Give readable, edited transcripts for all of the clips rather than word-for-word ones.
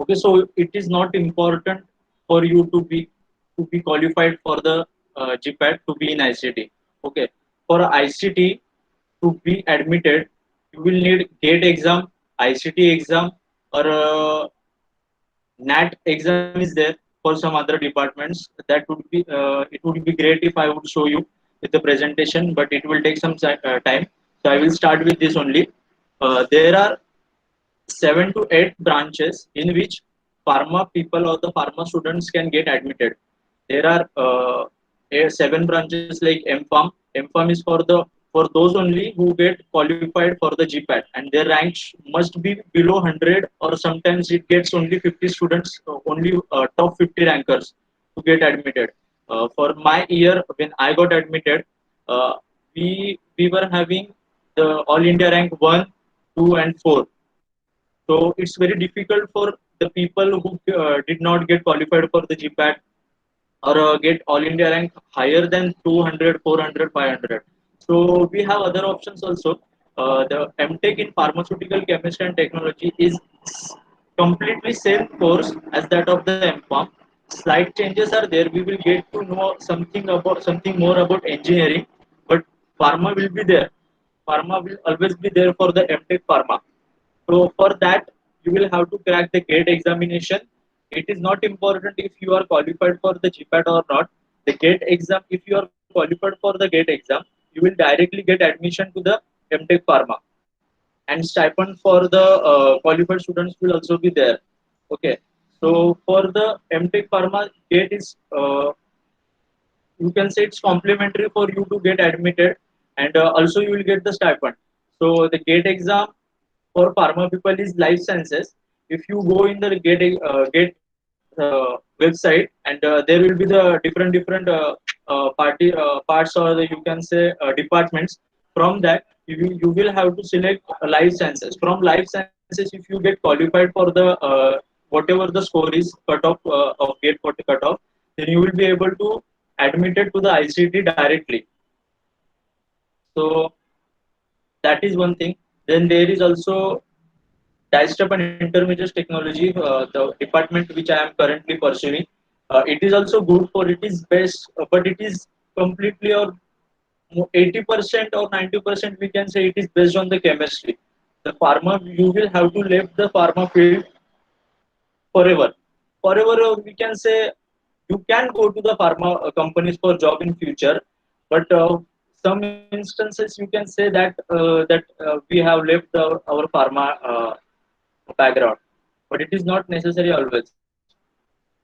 Okay, so it is not important for you to be qualified for the GPAT to be in ICT. Okay, for ICT to be admitted, you will need GATE exam, ICT exam, or NAT exam is there for some other departments. That would be it would be great if I would show you with the presentation, but it will take some time. So I will start with this only. There are 7 to 8 branches in which pharma people or the pharma students can get admitted. There are 7 branches like MPharm. MPharm is for those only who get qualified for the GPAT, and their ranks must be below 100, or sometimes it gets only 50 students, only top 50 rankers to get admitted. For my year when I got admitted, uh, we were having the All India rank 1, 2, and 4. So it's very difficult for the people who did not get qualified for the GPAT, or get All India rank higher than 200, 400, 500. So we have other options also. The MTech in pharmaceutical chemistry and technology is completely same course as that of the MPharm. Slight changes are there. We will get to know something more about engineering, but pharma will be there. Pharma will always be there for the MTech pharma. So for that, you will have to crack the GATE examination. It is not important if you are qualified for the GPAT or not. The GATE exam, if you are qualified for the GATE exam, you will directly get admission to the MTech Pharma, and stipend for the qualified students will also be there. Okay, so for the MTech Pharma, GATE is you can say it's complimentary for you to get admitted, and also you will get the stipend. So the GATE exam for pharma people is life sciences. If you go in the GATE website, and there will be the different parts, or you can say departments. From that, you will have to select life sciences. From life sciences, if you get qualified for the whatever the score is cutoff of GATE 40 cutoff, then you will be able to admitted to the ICT directly. So that is one thing. Then there is also Desktop and Intermediate Technology, the department which I am currently pursuing. It is also good for it is best, but it is completely or 80% or 90% we can say it is based on the chemistry. The pharma, you will have to leave the pharma field forever. Forever, we can say you can go to the pharma companies for job in future, but some instances you can say that we have left our pharma background, but it is not necessary always.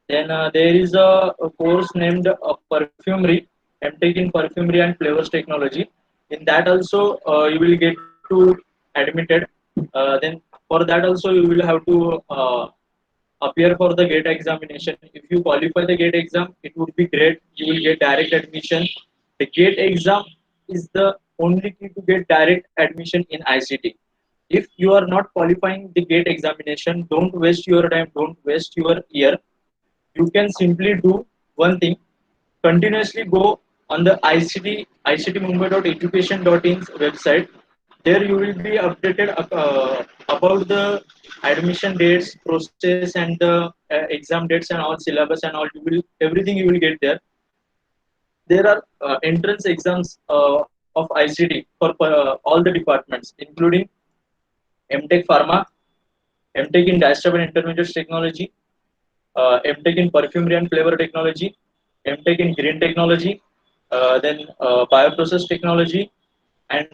Then there is a course named perfumery, MTech in perfumery and flavors technology. In that also you will get to admitted. Then for that also you will have to appear for the GATE examination. If you qualify the GATE exam, it would be great. You will get direct admission. The GATE exam is the only key to get direct admission in ICT. If you are not qualifying the GATE examination, don't waste your time, don't waste your year. You can simply do one thing: continuously go on the ICT Mumbai.education.in's website. There you will be updated about the admission dates, process, and the exam dates and all syllabus and all. You will everything you will get there. There are entrance exams of ICT for all the departments, including MTech Pharma, MTech in Desktop and Intermediate Technology, MTech in Perfumery and Flavor Technology, MTech in Green Technology, then Bioprocess Technology, and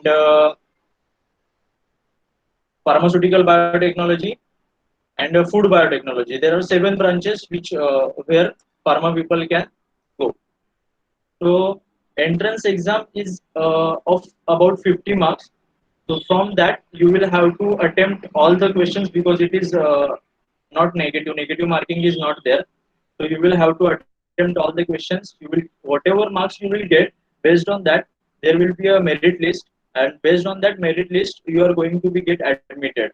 Pharmaceutical Biotechnology, and Food Biotechnology. There are 7 branches which where pharma people can go. So entrance exam is of about 50 marks. So from that you will have to attempt all the questions, because it is not negative. Negative marking is not there. So you will have to attempt all the questions. You will whatever marks you will get, based on that there will be a merit list, and based on that merit list you are going to be get admitted.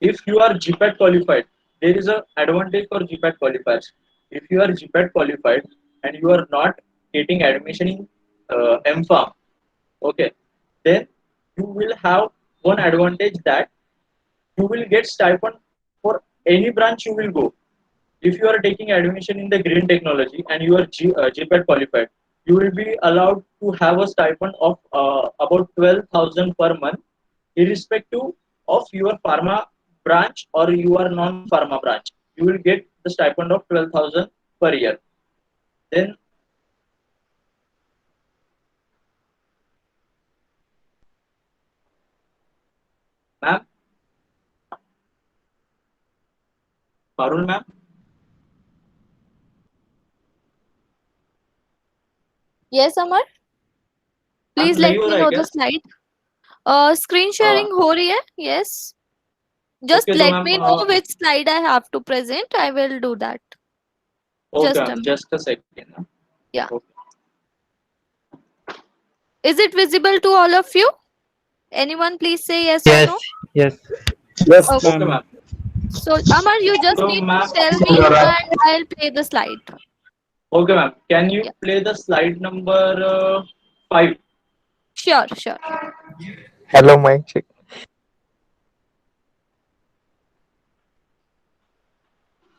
If you are GPAT qualified, there is a advantage for GPAT qualifiers. If you are GPAT qualified and you are not getting admission in MPharm, okay, then you will have one advantage, that you will get stipend for any branch you will go. If you are taking admission in the green technology and you are GPAT qualified, you will be allowed to have a stipend of about 12,000 per month, irrespective of your pharma branch or your non-pharma branch. You will get the stipend of 12,000 per year. Then, ma'am, Parul, ma'am, Yes, Amar, ma'am, please नहीं let हो me रहा है know क्या? the slide. Screen Uh, sharing हो रही है? Yes. Just okay, तो let ma'am, me know which slide I have to present. I will do that. okay, Just ma'am, a minute. just a second. Yeah. Okay, Is it visible to all of you? Anyone please say yes or Yes, no? yes. Yes, Okay. okay, ma'am. ma'am. So Amar, you just So, need to ma'am, tell me and I'll play the slide. okay, ma'am, can you Yeah. play the slide number 5? Sure, sure. Hello, mic check.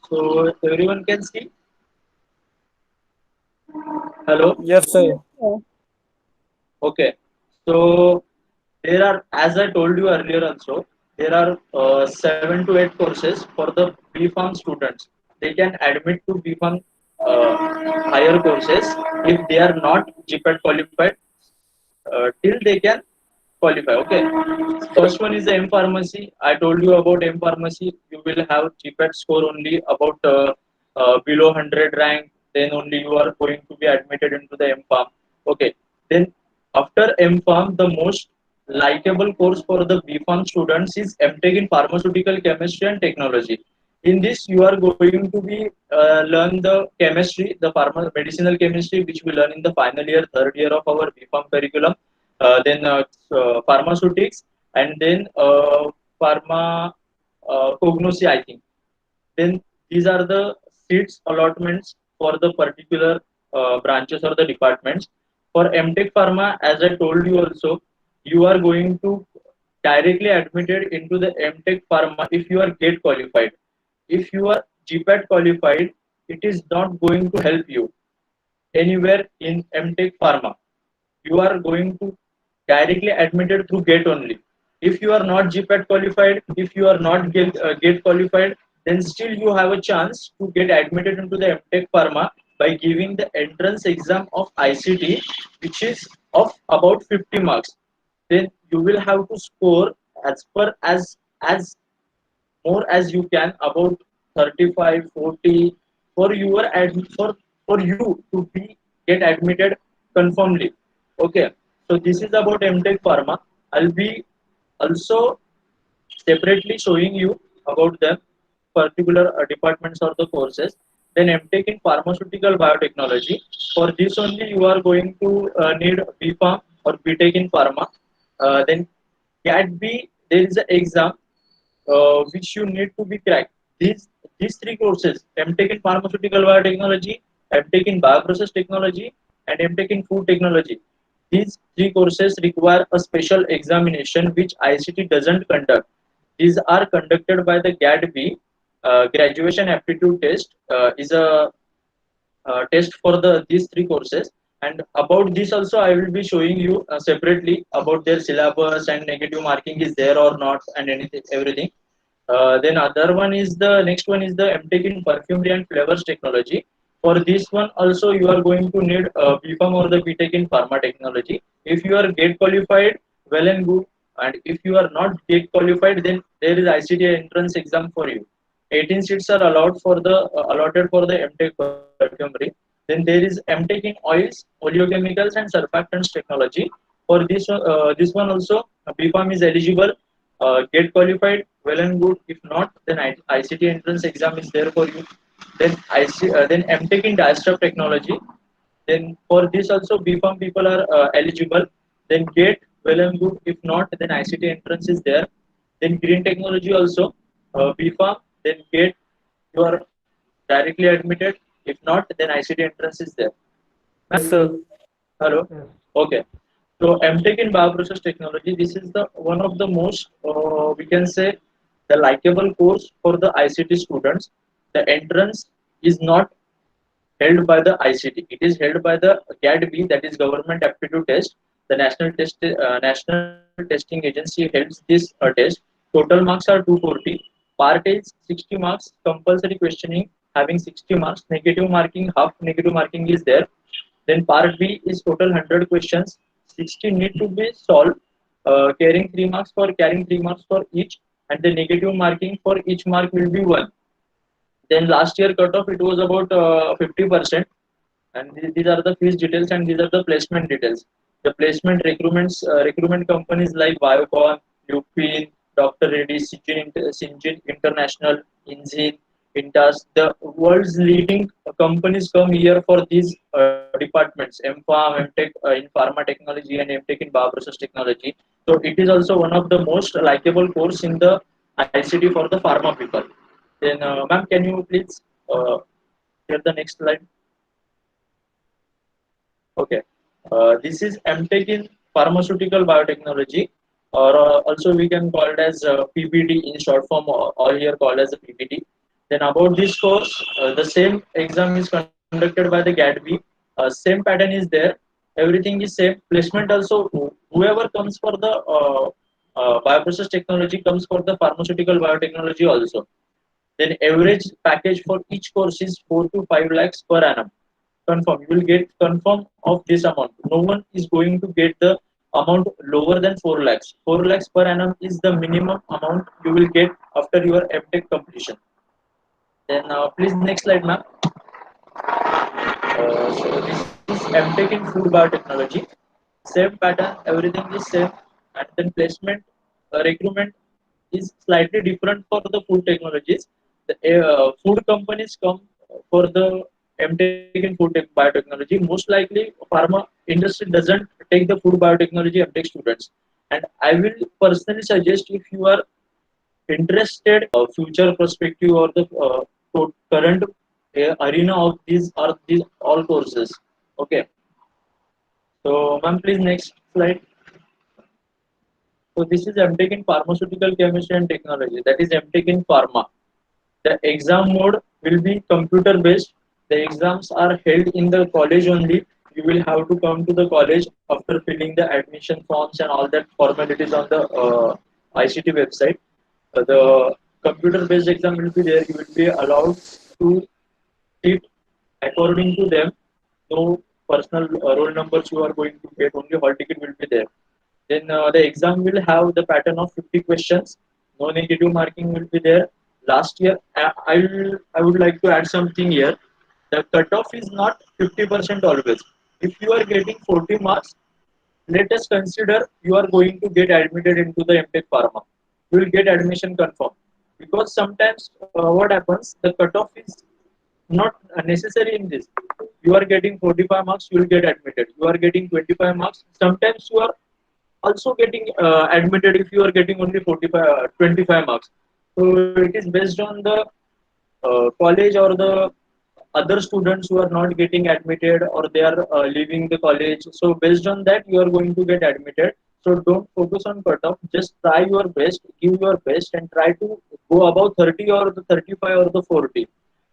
So, everyone can see. Hello. Yes, sir. Okay. So there are, as I told you earlier also, there are 7 to 8 courses for the B.Pharm students. They can admit to B.Pharm higher courses if they are not GPAT qualified till they can qualify. Okay. First one is the M pharmacy. I told you about M pharmacy. You will have GPAT score only about below 100 rank. Then only you are going to be admitted into the M Pharm. Okay. Then after M Pharm, the most likable course for the B Pharm students is MTech in pharmaceutical chemistry and technology. In this, you are going to be learn the chemistry, the medicinal chemistry, which we learn in the final year, third year of our B Pharm curriculum. Then pharmaceutics, and then pharma cognosy, I think. Then these are the seats allotments for the particular branches or the departments. For MTech Pharma, as I told you also, you are going to directly admitted into the MTech Pharma if you are get qualified. If you are GPAT qualified, it is not going to help you anywhere in MTech Pharma. You are going to directly admitted through GATE only. If you are not GPAT qualified, if you are not GATE qualified, then still you have a chance to get admitted into the MTech Pharma by giving the entrance exam of ICT, which is of about 50 marks. Then you will have to score as per as more as you can, about 35, 40, for your for you to be get admitted confirmly. Okay, so this is about MTech Pharma. I'll be also separately showing you about them particular departments or the courses. Then MTech in pharmaceutical biotechnology. For this only you are going to need BPharm or BTech in pharma. Then CAT-B, there is an exam which you need to be cracked. These three courses: MTech in pharmaceutical biotechnology, MTech in bioprocess technology, and MTech in food technology. These three courses require a special examination which ICT doesn't conduct. These are conducted by the GAT-B. Graduation aptitude test is a test for the these three courses. And about this also I will be showing you separately about their syllabus and negative marking is there or not and anything everything. Then other one is the next one is the MTech in perfumery and flavors technology. For this one also you are going to need BPharm or the BTech in pharma technology. If you are GATE qualified, well and good. And if you are not GATE qualified, then there is ICT entrance exam for you. 18 seats are allowed for the allotted for the MTech perfumery. Then there is MTech in oils, oleochemicals, and surfactants technology. For this one also, BPharm is eligible. Get qualified, well and good. If not, then ICT entrance exam is there for you. Then then MTech in diastroph technology. Then for this also BPharm people are eligible. Then GATE, well and good. If not, then ICT entrance is there. Then green technology also, BPharm, then GATE, you are directly admitted. If not, then ICT entrance is there. Yes, sir. Hello. Yes. Okay. So MTech in bioprocess technology. This is the one of the most we can say the likable course for the ICT students. The entrance is not held by the ICT. It is held by the GADB, that is Government Aptitude Test. The National Testing Agency holds this test. Total marks are 240. Part A is 60 marks. Compulsory questioning having 60 marks. Negative marking, half negative marking is there. Then Part B is total 100 questions. 60 need to be solved. Carrying 3 marks for each, and the negative marking for each mark will be 1. Then last year cutoff it was about 50%, and these are the fees details and these are the placement details. The placement recruitment companies like Biocon, Lupin, Dr. Reddy, Syngene International, Inzin, Intas, the world's leading companies come here for these departments, MPharm, MTech in pharma technology and MTech in bioprocess technology. So it is also one of the most likable course in the ICT for the pharma people. Then, ma'am, can you please share the next slide? Okay. This is MTech in pharmaceutical biotechnology, or also we can call it as PBD in short form, or all here called as a PBD. Then about this course, the same exam is conducted by the GADB. Same pattern is there. Everything is same. Placement also, whoever comes for the bioprocess technology comes for the pharmaceutical biotechnology also. Then average package for each course is 4 to 5 lakhs per annum. Confirm. You will get confirm of this amount. No one is going to get the amount lower than 4 lakhs. 4 lakhs per annum is the minimum amount you will get after your MTech completion. Then please next slide, ma'am. So this is MTech in food biotechnology. Same pattern, everything is same, and then placement recruitment is slightly different for the food technologies. The food companies come for the MTech in food biotechnology. Most likely, pharma industry doesn't take the food biotechnology MTech students. And I will personally suggest, if you are interested future perspective or the current arena of these all courses. Okay. So, ma'am, please next slide. So this is MTech in pharmaceutical chemistry and technology. That is MTech in pharma. The exam mode will be computer based. The exams are held in the college only. You will have to come to the college after filling the admission forms and all that formalities on the ICT website. The computer based exam will be there. You will be allowed to sit according to them. No personal roll numbers you are going to get. Only hall ticket will be there. Then the exam will have the pattern of 50 questions. No negative marking will be there. Last year, I would like to add something here. The cutoff is not 50% always. If you are getting 40 marks, let us consider you are going to get admitted into the MTech Pharma. You will get admission confirmed. Because sometimes what happens, the cutoff is not necessary in this. You are getting 45 marks, you will get admitted. You are getting 25 marks. Sometimes you are also getting admitted if you are getting only 25 marks. So it is based on the college or the other students who are not getting admitted or they are leaving the college. So based on that, you are going to get admitted. So don't focus on cutoff. Just try your best, give your best, and try to go above 30 or the 35 or the 40.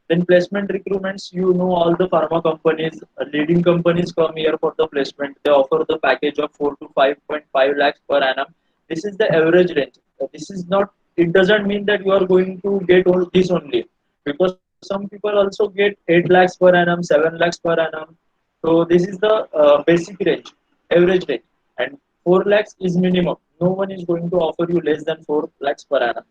Then placement recruitments, you know, all the pharma companies, leading companies come here for the placement. They offer the package of 4 to 5.5 lakhs per annum. This is the average range. This is not. It doesn't mean that you are going to get all this only, because some people also get 8 lakhs per annum, 7 lakhs per annum. So this is the basic range, average range, and 4 lakhs is minimum. No one is going to offer you less than 4 lakhs per annum.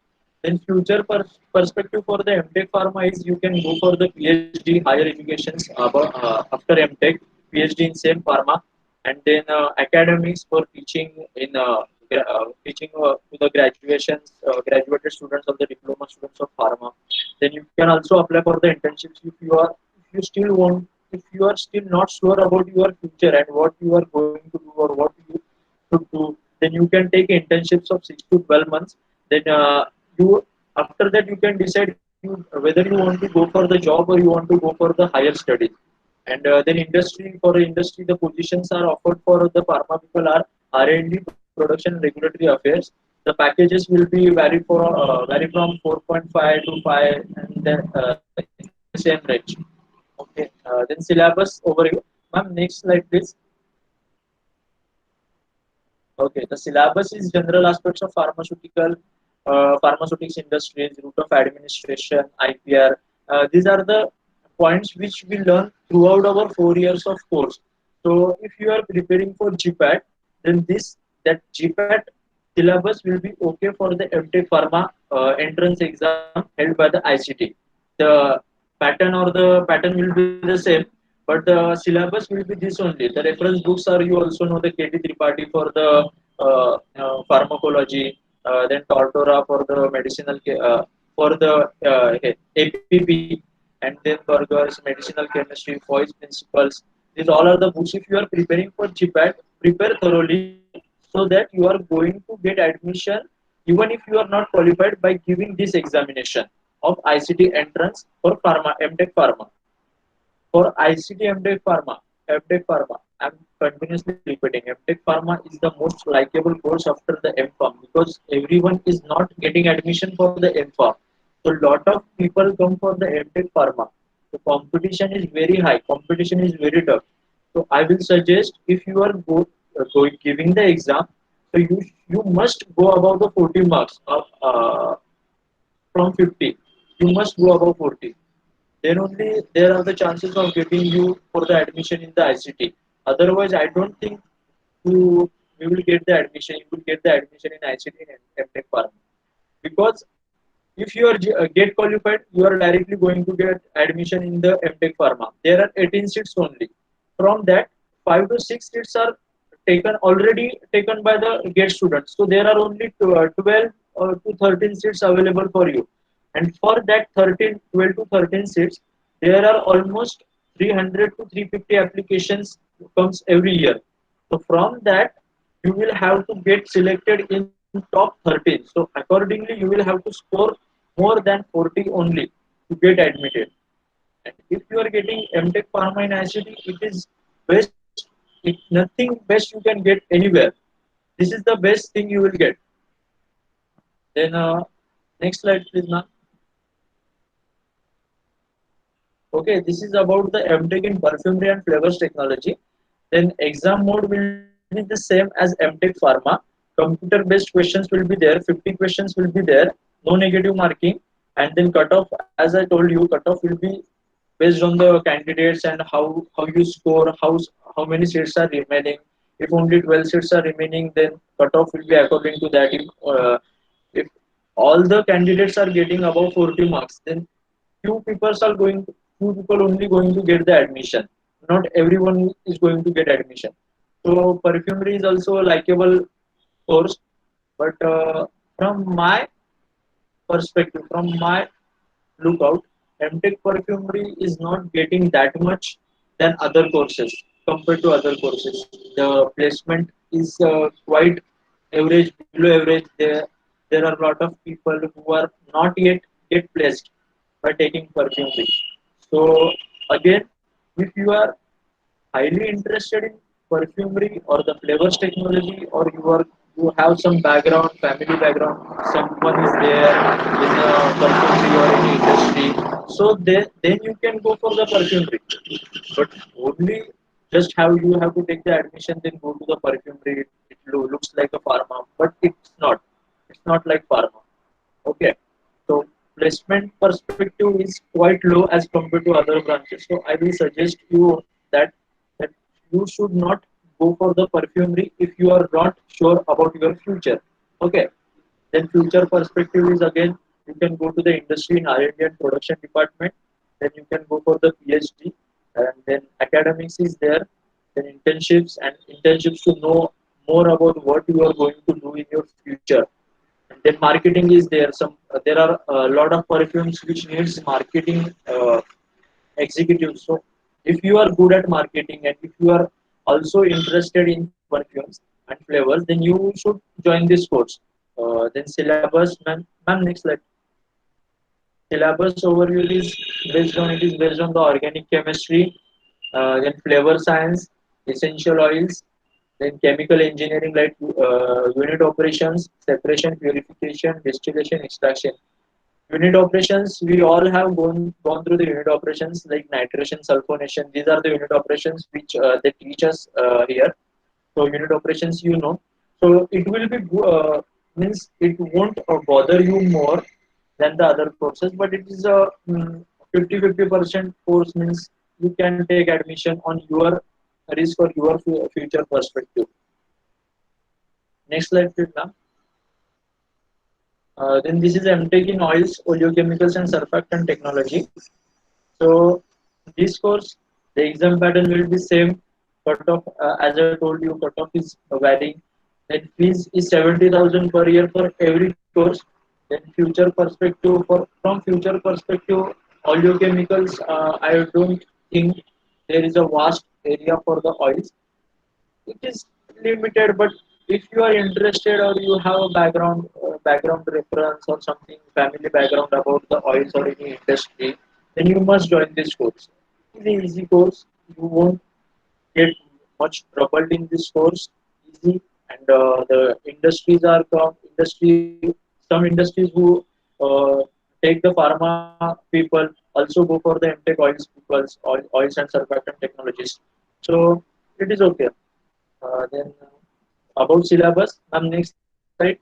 Then future perspective for the MTech Pharma is you can go for the PhD, higher educations after MTech, PhD in same pharma, and then academics for teaching in teaching to the graduated students of the diploma students of pharma. Then you can also apply for the internships if you still want, if you are still not sure about your future and what you are going to do or what you should do. Then you can take internships of 6 to 12 months. Then you after that you can decide whether you want to go for the job or you want to go for the higher studies. And then industry, the positions are offered for the pharma people are R&D, production, regulatory affairs. The packages will be vary from 4.5 to 5, and then in the same range. Okay. Then syllabus overview. Ma'am, next slide, please. Okay, the syllabus is general aspects of pharmaceutics industries, route of administration, IPR. These are the points which we learn throughout our 4 years of course. So, if you are preparing for GPAT, then that GPAT syllabus will be okay for the MTech Pharma entrance exam held by the ICT. The pattern will be the same, but the syllabus will be this only. The reference books are, you also know, the KT Tripathi for the pharmacology, then Tortora for the for the APP, and then Burgers medicinal chemistry, Foy's principles. These all are the books. If you are preparing for GPAT, prepare thoroughly so that you are going to get admission even if you are not qualified by giving this examination of ICT entrance for pharma, MTech Pharma. For ICT MTech Pharma, I'm continuously repeating, MTech Pharma is the most likable course after the MPharm because everyone is not getting admission for the MPharm. So lot of people come for the MTech Pharma. The competition is very high. Competition is very tough. So I will suggest if you are going giving the exam, so you must go above the 40 marks of from 50. You must go above 40. Then only there are the chances of getting you for the admission in the ICT. Otherwise, I don't think you you will get the admission. You will get the admission in ICT and MTech Pharma because if you are get qualified, you are directly going to get admission in the MTech Pharma. There are 18 seats only. From that, 5 to 6 seats are already taken by the GATE students. So there are only 12 to 13 seats available for you. And for that 12 to 13 seats, there are almost 300 to 350 applications comes every year. So from that, you will have to get selected in top 13. So accordingly, you will have to score more than 40 only to get admitted. And if you are getting MTech Pharma in ICT, it is best. It nothing best you can get anywhere. This is the best thing you will get. Then next slide, please, ma'am. Okay, this is about the MTech in perfumery and flavors technology. Then exam mode will be the same as MTech Pharma. Computer-based questions will be there. 50 questions will be there. No negative marking. And then cutoff, as I told you, cutoff will be based on the candidates and how you score, how many seats are remaining. If only 12 seats are remaining, then cutoff will be according to that. If all the candidates are getting above 40 marks, then few people only going to get the admission. Not everyone is going to get admission. So perfumery is also a likable course, but from my perspective, from my lookout, MTech perfumery is not getting that much than other courses compared to other courses. The placement is quite average, below average. There are a lot of people who are not yet get placed by taking perfumery. So again, if you are highly interested in perfumery or the flavors technology, or you have some background, family background, someone is there in perfumery or any industry, so then you can go for the perfumery. But only just how you have to take the admission, then go to the perfumery. It looks like a pharma, but it's not. It's not like pharma. Okay. So placement perspective is quite low as compared to other branches. So I will suggest you that you should not go for the perfumery if you are not sure about your future. Okay. Then future perspective is again you can go to the industry in R&D and production department. Then you can go for the PhD, and then academics is there. Then internships to know more about what you are going to do in your future. And then marketing is there. There are a lot of perfumes which needs marketing executives. So if you are good at marketing and if you are also interested in perfumes and flavors, then you should join this course. Then syllabus, ma'am, next slide. Syllabus overview is based on the organic chemistry, then flavor science, essential oils, Then chemical engineering like unit operations, separation, purification, distillation, extraction. Unit operations, we all have gone through the unit operations like nitration, sulfonation. These are the unit operations which they teach us here. So unit operations, you know. So it will be means it won't bother you more than the other courses, but it is a 50-50% course means you can take admission on your risk or your future perspective. Next slide, please, ma'am. Then this is MTech in oils, oleochemicals, and surfactant technology. So this course, the exam pattern will be same. Cutoff, as I told you, cutoff is varying. Then fees is 70,000 per year for every course. Then future perspective from future perspective, oleochemicals. I don't think there is a vast area for the oils. It is limited, but if you are interested or you have a background reference or something family background about the oils or any industry, then you must join this course. It's an easy course. You won't get much troubled in this course. Easy. And the industries are some industries who uh, take the pharma people also go for the MTech oils peoples, oils and surfactant technologies. So it is okay. Then about syllabus, next slide.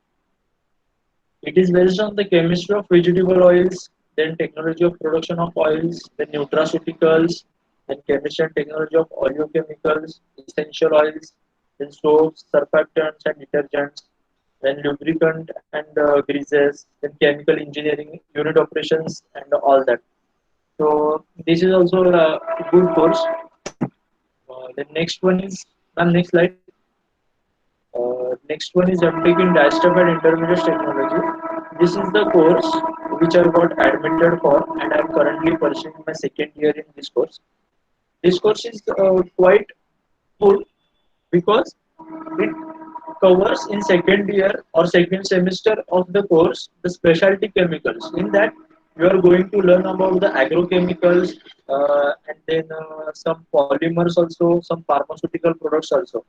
It is based on the chemistry of vegetable oils, then technology of production of oils, then nutraceuticals, then chemistry and technology of oleochemicals, essential oils, then soaps, surfactants and detergents, then lubricant and greases, then chemical engineering, unit operations, and all that. So this is also a good course. The next one is next slide. Next one is uptake in Dystop and Intermediate Technology. This is the course which I got admitted for, and I am currently pursuing my second year in this course. This course is quite good because it covers in second year or second semester of the course the specialty chemicals. In that, you are going to learn about the agrochemicals and then some polymers also, some pharmaceutical products also.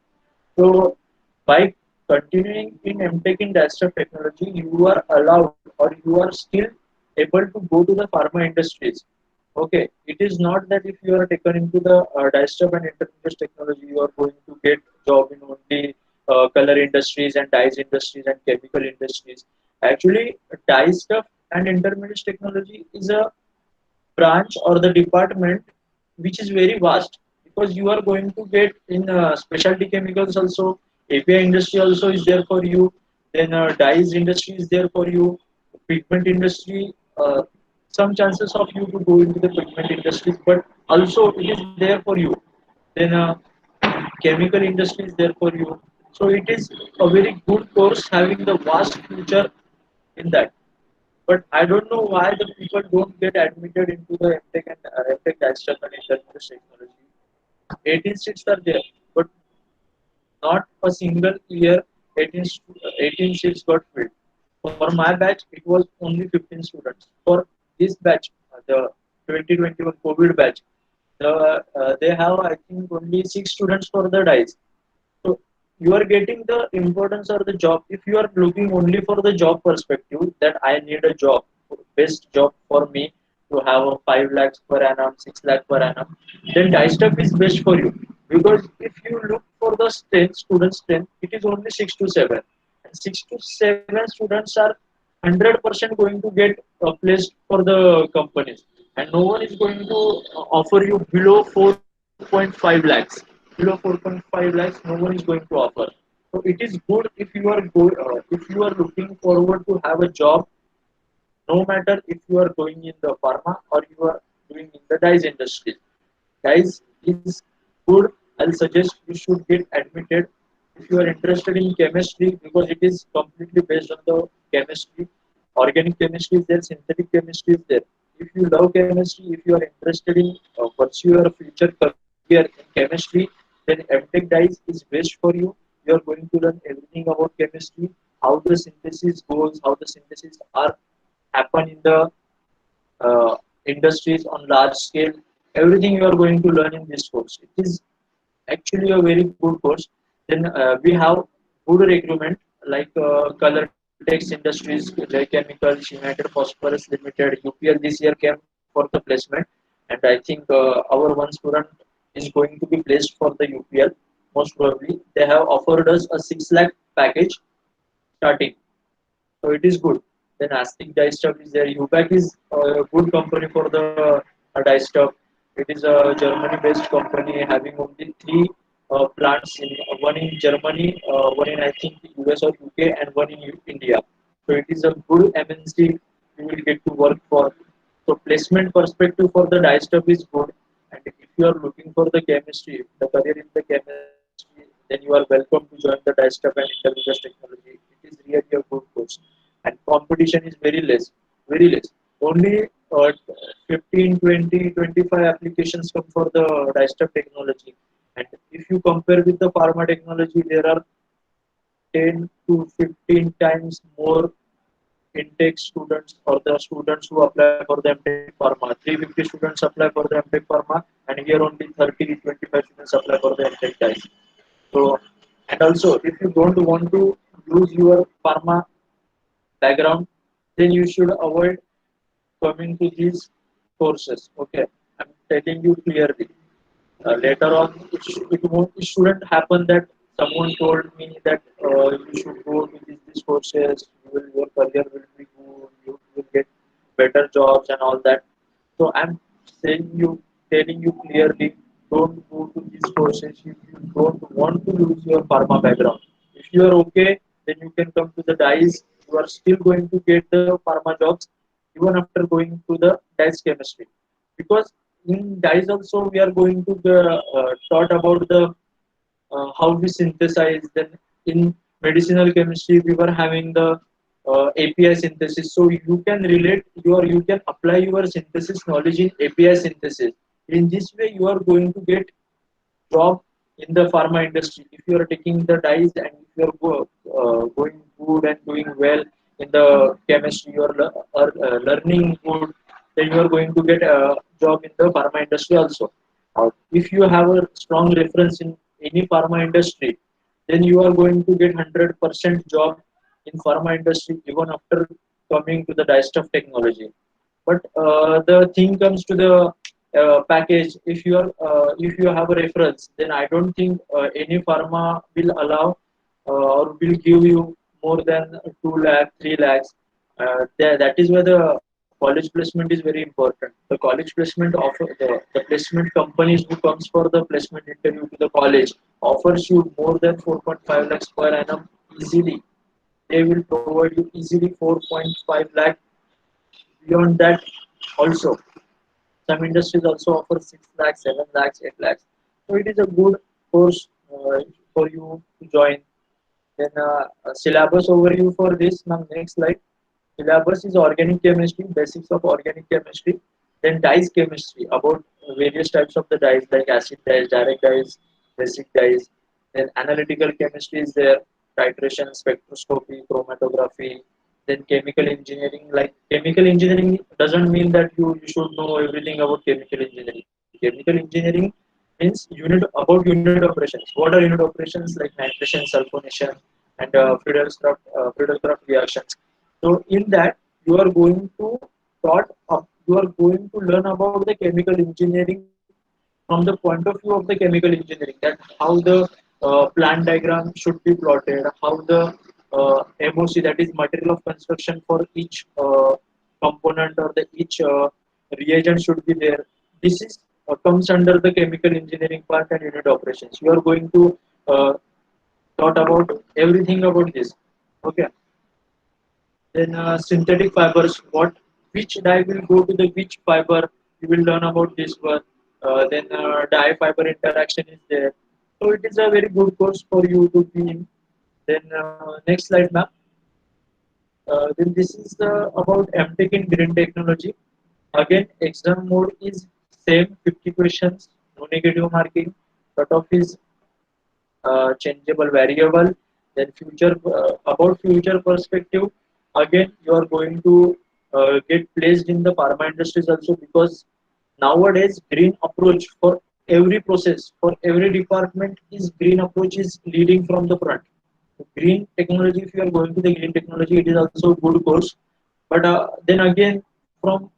So by continuing in MTech in Dystop technology, you are allowed or you are still able to go to the pharma industries. Okay, it is not that if you are taken into the Dystop and intermediate technology, you are going to get job in only color industries and dyes industries and chemical industries. Actually, dye stuff and intermediate technology is a branch or the department which is very vast because you are going to get in specialty chemicals also. API industry also is there for you, then dyes industry is there for you, pigment industry, some chances of you to go into the pigment industries, but also it is there for you. Then chemical industry is there for you. So it is a very good course having the vast future in that. But I don't know why the people don't get admitted into the MTech and MTech Digital and Intermediate Technology. 18 seats are there, but not a single year 18 seats got filled. For my batch, it was only 15 students. For this batch, the 2021 COVID batch, they have I think only 6 students for the dice. So you are getting the importance of the job. If you are looking only for the job perspective, that I need a job, best job for me to have a 5 lakhs per annum, 6 lakh per annum, then Dystop is best for you. Because if you look for the strength, student strength, it is only 6 to 7. And 6 to 7 students are 100% going to get placed for the companies. And no one is going to offer you below 4.5 lakhs. Below 4.5 lakhs, no one is going to offer. So it is good if you are if you are looking forward to have a job, no matter if you are going in the pharma or you are doing in the dyes industry. Dyes is good. I'll suggest you should get admitted if you are interested in chemistry because it is completely based on the chemistry. Organic chemistry is there, synthetic chemistry is there. If you love chemistry, if you are interested in pursue your future career in chemistry, then MTech Dyes is best for you. You are going to learn everything about chemistry, how the synthesis goes, how the synthesis are happen in the industries on large scale. Everything you are going to learn in this course. It is actually a very good course. Then we have good recruitment like Colortex Industries, J Chemicals, United Phosphorus Limited, UPL this year came for the placement, and I think our one student is going to be placed for the UPL. Most probably, they have offered us a 6 lakh package starting, so it is good. Then Aztec Dye Stuff is there. UBAC is a good company for the dye stuff. It is a Germany-based company having only three plants in one in Germany, one in I think US or UK, and one in India. So it is a good MNC you will get to work for. So placement perspective for the dye stuff is good. And if you are looking for the chemistry, the career in the chemistry, then you are welcome to join the dye stuff and intelligence technology. It is really a good course, and competition is very less, very less. Only 15, 20, 25 applications come for the dye stuff technology. And if you compare with the pharma technology, there are 10 to 15 times more intake students or the students who apply for the MTech Pharma. 350 students apply for the MTech Pharma, and here only 30, 25 students apply for the MTech guys. So, and also, if you don't want to lose your pharma background, then you should avoid coming to these courses. Okay, I'm telling you clearly. Later on, it shouldn't happen that someone told me that you should go to these courses, your career will be good, you will get better jobs and all that. So I'm saying you, telling you clearly, don't go to these courses if you don't want to lose your pharma background. If you are okay, then you can come to the DICE. You are still going to get the pharma jobs even after going to the DICE chemistry, because in DICE also we are going to taught about the how we synthesize. Then in medicinal chemistry we were having the API synthesis, so you can relate your, you can apply your synthesis knowledge in API synthesis. In this way you are going to get job in the pharma industry. If you are taking the dyes and if you are going good and doing well in the chemistry, you are learning good, then you are going to get a job in the pharma industry also. If you have a strong reference in any pharma industry, then you are going to get 100% job in pharma industry even after coming to the dye stuff technology. But the thing comes to the package. If you have a reference, then I don't think any pharma will allow or will give you more than 2 lakh 3 lakhs. That is why the college placement is very important. The college placement offer the placement companies who comes for the placement interview to the college offers you more than 4.5 lakhs per annum easily. They will provide you easily 4.5 lakh. Beyond that also, some industries also offer 6 lakhs, 7 lakhs, 8 lakhs. So it is a good course for you to join. Then syllabus overview for this. Now next slide. Syllabus is organic chemistry, basics of organic chemistry. Then dyes chemistry, about various types of the dyes like acid dyes, direct dyes, basic dyes. Then analytical chemistry is there, titration, spectroscopy, chromatography. Then chemical engineering, like chemical engineering doesn't mean that you should know everything about chemical engineering. Chemical engineering means unit operations. What are unit operations? Like nitration, sulfonation, and Friedel-Crafts reactions. So in that you are going to you are going to learn about the chemical engineering from the point of view of the chemical engineering. That how the plant diagram should be plotted, how the MOC, that is material of construction, for each component or the each reagent should be there. This is comes under the chemical engineering part and unit operations. You are going to thought about everything about this. Okay. Then synthetic fibers, what which dye will go to the which fiber, you will learn about this one. Then dye fiber interaction is there. So it is a very good course for you to be in. Then next slide, ma'am. Then this is about MTech in green technology. Again, exam mode is same, 50 questions, no negative marking. Cutoff is changeable variable. Then future, about future perspective, again you are going to get placed in the pharma industries also, because nowadays green approach for every process for every department is green approach is leading from the front. Green technology, if you are going to the green technology, it is also a good course. But then again, from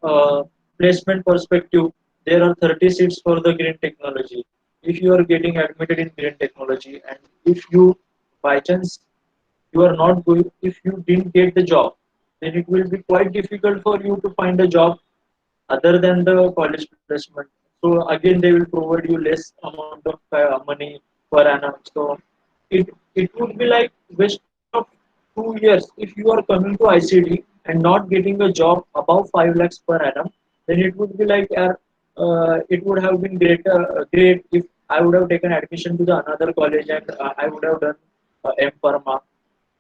placement perspective, there are 30 seats for the green technology. If you are getting admitted in green technology, and if you by chance you are not going, if you didn't get the job, then it will be quite difficult for you to find a job other than the college placement. So again, they will provide you less amount of money per annum. So it would be like waste of 2 years if you are coming to ICD and not getting a job above 5 lakhs per annum. Then it would be like it would have been great if I would have taken admission to the another college and I would have done M Pharma.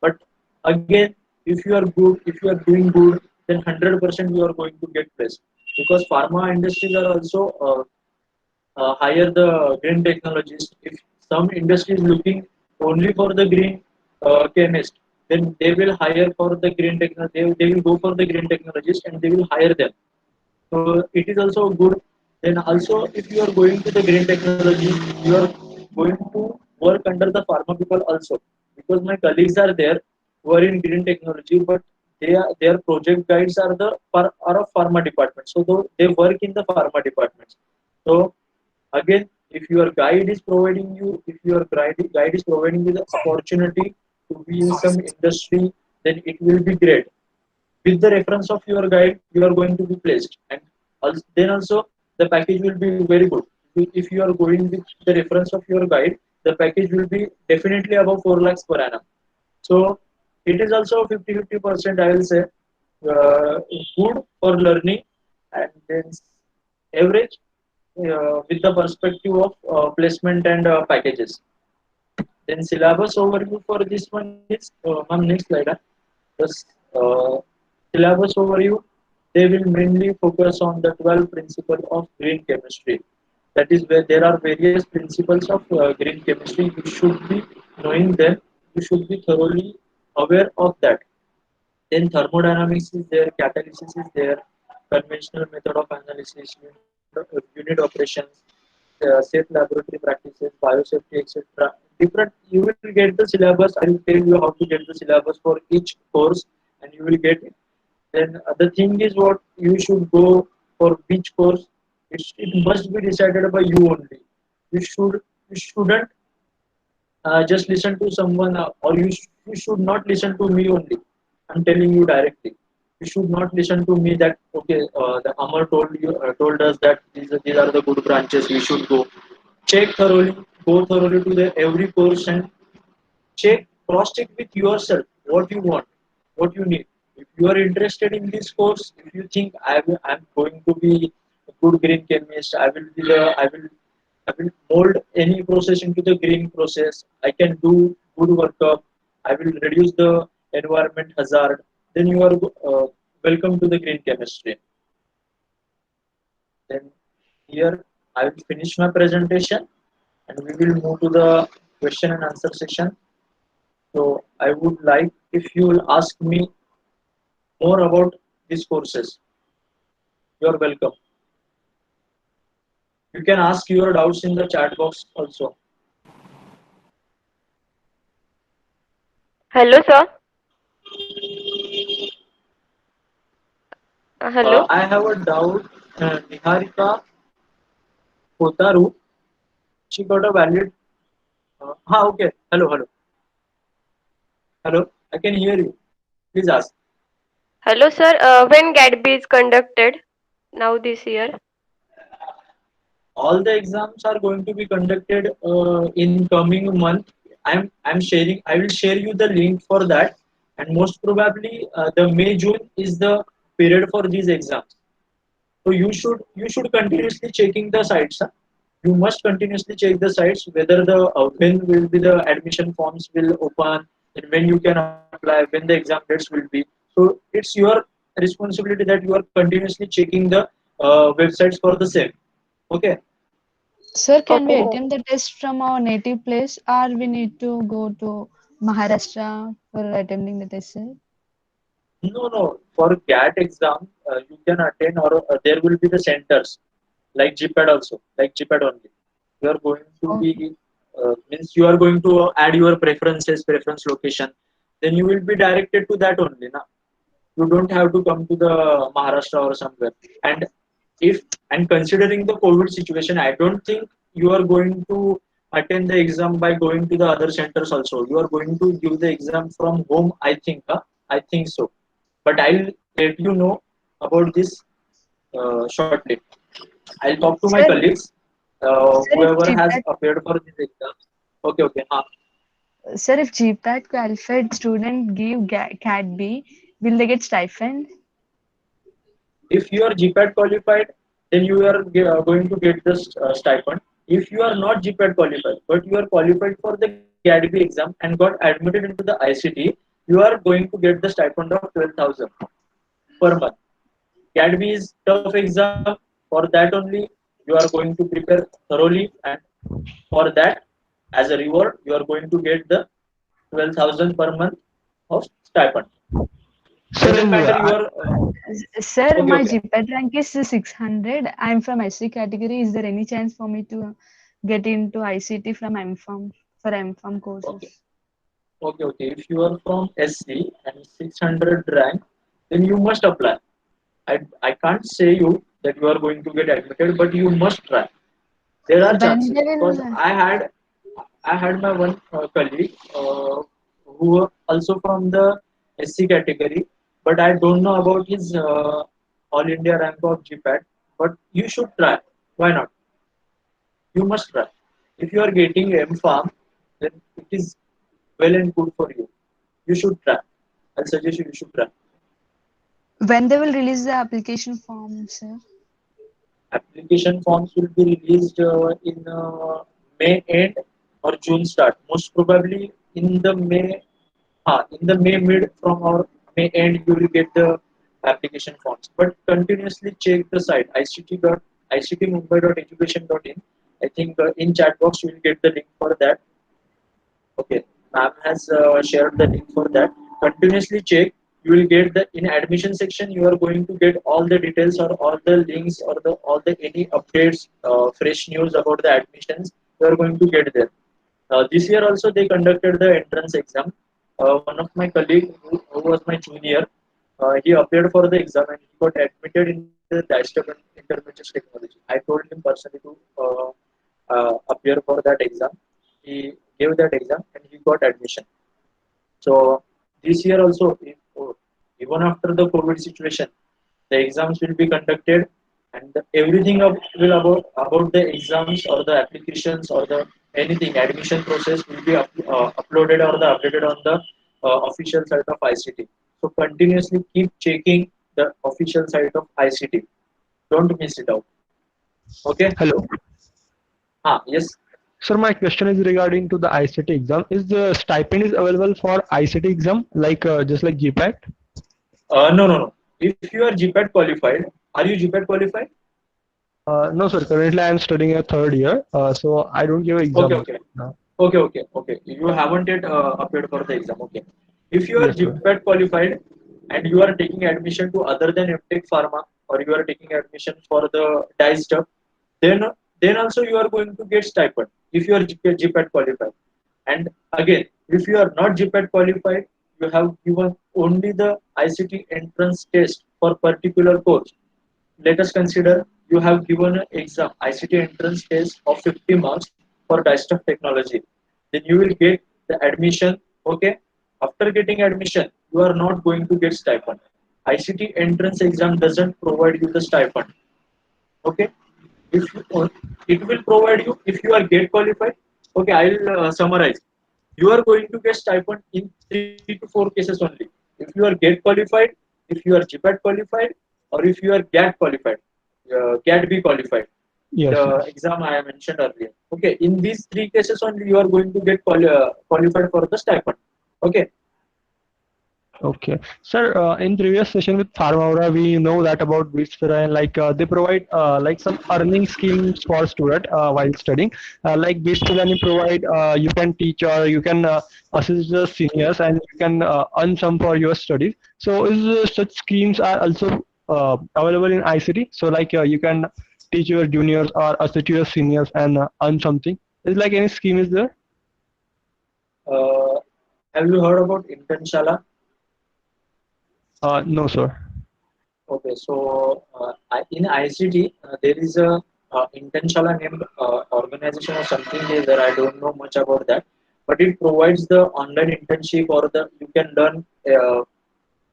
But again, if you are good, if you are doing good, then 100% you are going to get placed because pharma industries are also hire the green technologists. If some industry is looking only for the green chemist, then they will hire for the green technology. They will go for the green technologist and they will hire them. So it is also good. Then also, if you are going to the green technology, you are going to work under the pharma people also. Because my colleagues are there who are in green technology, but their project guides are of pharma department. So they work in the pharma departments. So again, if your guide is providing you, if your guide is providing you the opportunity to be in some industry, then it will be great. With the reference of your guide, you are going to be placed, and then also the package will be very good. If you are going with the reference of your guide, the package will be definitely above 4 lakhs per annum. So it is also 50-50%, I will say, good for learning, and then average with the perspective of placement and packages. Then syllabus overview for this one is, ma'am, next slide. This uh, syllabus overview, they will mainly focus on the 12 principles of green chemistry. That is where there are various principles of green chemistry. You should be knowing them. You should be thoroughly aware of that. Then thermodynamics is there, catalysis is there, conventional method of analysis, unit operations, safe laboratory practices, biosafety, etc. Different. You will get the syllabus. I will tell you how to get the syllabus for each course, and you will get it. Then the thing is what you should go for which course. It must be decided by you only. You shouldn't just listen to someone, or you should not listen to me only. I'm telling you directly. You should not listen to me that okay, the Amar told us that these are the good branches. We should go. Check thoroughly, go thoroughly to the every course and cross check with yourself what you want, what you need. If you are interested in this course, if you think I'm going to be a good green chemist, I will mold any process into the green process. I can do good workup. I will reduce the environment hazard. Then you are welcome to the green chemistry. Then here I will finish my presentation and we will move to the question and answer session. So I would like if you will ask me more about these courses. You are welcome. You can ask your doubts in the chat box also. Hello, sir. Hello. I have a doubt. Niharika Kotaru, she got a valid. Okay. Hello, hello, hello. I can hear you. Please ask. Hello, sir. When GATB is conducted now this year? All the exams are going to be conducted in coming month. I'm sharing. I will share you the link for that, and most probably the May June is the period for these exams. So you should continuously checking the sites. Huh? You must continuously check the sites whether the when will be the admission forms will open and when you can apply, when the exam dates will be. So it's your responsibility that you are continuously checking the websites for the same. Okay. Sir, can we Okay. attempt the test from our native place or we need to go to Maharashtra for attempting the test, sir? No, no. For GAT exam, you can attend, or there will be the centers like GPAD also, like GPAD only. You are going to be means you are going to add your preference location. Then you will be directed to that only. Na? You don't have to come to the Maharashtra or somewhere. And if and considering the COVID situation, I don't think you are going to attend the exam by going to the other centers also. You are going to give the exam from home, I think. I think so. But I'll let you know about this shortly. I'll talk to my Sir, colleagues, sir, if whoever has GPAT, appeared for this exam. Okay, okay. sir, if GPAT qualified student give CAT B, will they get stipend? If you are GPAT qualified, then you are going to get the stipend. If you are not GPAT qualified, but you are qualified for the GADB exam and got admitted into the ICT, you are going to get the stipend of 12,000 per month. GADB is tough exam. For that only, you are going to prepare thoroughly, and for that, as a reward, you are going to get the 12,000 per month of stipend. Sir, Doesn't matter you are Sir, okay, my okay. GPAT rank is 600. I'm from SC category. Is there any chance for me to get into ICT from MFARM for MFARM Okay. courses? Okay, okay. If you are from SC and 600 rank, then you must apply. I can't say you that you are going to get admitted, but you must try. There are When chances they because will, I had my one colleague who were also from the SC category, but I don't know about his All India rank of GPAT. But you should try. Why not? You must try. If you are getting M-Farm, then it is well and good for you. You should try. I'll suggest you should try. when they will release the application form, sir? Application forms will be released in May end or June start. Most probably in the May mid from our May end you will get the application forms. But continuously check the site ictmumbai.education.in. I think in chat box you will get the link for that. Okay, ma'am has shared the link for that. Continuously check. You will get the in admission section. You are going to get all the details or all the links or the all the any updates, fresh news about the admissions. You are going to get there. This year also they conducted the entrance exam. One of my colleague who was my junior, he appeared for the exam and he got admitted in the Digital Intermediate Technology. I told him personally to appear for that exam. He gave that exam and he got admission. So this year also, even after the COVID situation, the exams will be conducted, and everything will about the exams or the applications or the anything admission process will be uploaded or the updated on the official site of ICT. So continuously keep checking the official site of ICT. Don't miss it out. Okay. hello. Yes. Sir, my question is regarding to the ICT exam. Is the stipend is available for ICT exam like just like GPAT? No, no, no. If you are GPAT qualified, are you GPAT qualified? No, sir. Currently, I am studying a third year, so I don't give Okay, exam okay. now. Okay, okay, okay. You haven't yet appeared for the exam. Okay. If you are Yes, sir. GPAT qualified and you are taking admission to other than MTech Pharma or you are taking admission for the DICE stuff, then also you are going to get stipend if you are GPAT qualified. And again, if you are not GPAT qualified, you have given only the ICT entrance test for particular course. Let us consider you have given an exam ICT entrance test of 50 marks for desktop technology. Then you will get the admission. Okay. After getting admission, you are not going to get stipend. ICT entrance exam doesn't provide you the stipend. Okay. If you, it will provide you if you are get qualified. Okay, I'll summarize. You are going to get stipend in 3 to 4 cases only. If you are get qualified, if you are GPAT qualified, or if you are GAT qualified, GAT B qualified. Yes, The yes. exam I mentioned earlier. Okay, in these 3 cases only, you are going to get qualified for the stipend. Okay. Okay, sir. In previous session with Pharmaura, we know that about Wipsera and like they provide like some earning schemes for student while studying. Like Wipsera provide you can teach or you can assist the seniors and you can earn some for your studies. So is such schemes are also available in ICT? So like you can teach your juniors or assist your seniors and earn something? Is like any scheme is there? Uh, have you heard about Internshala? No, sir. Okay, so in ICT, there is a Internshala named organization or something is there. I don't know much about that, but it provides the online internship or the you can learn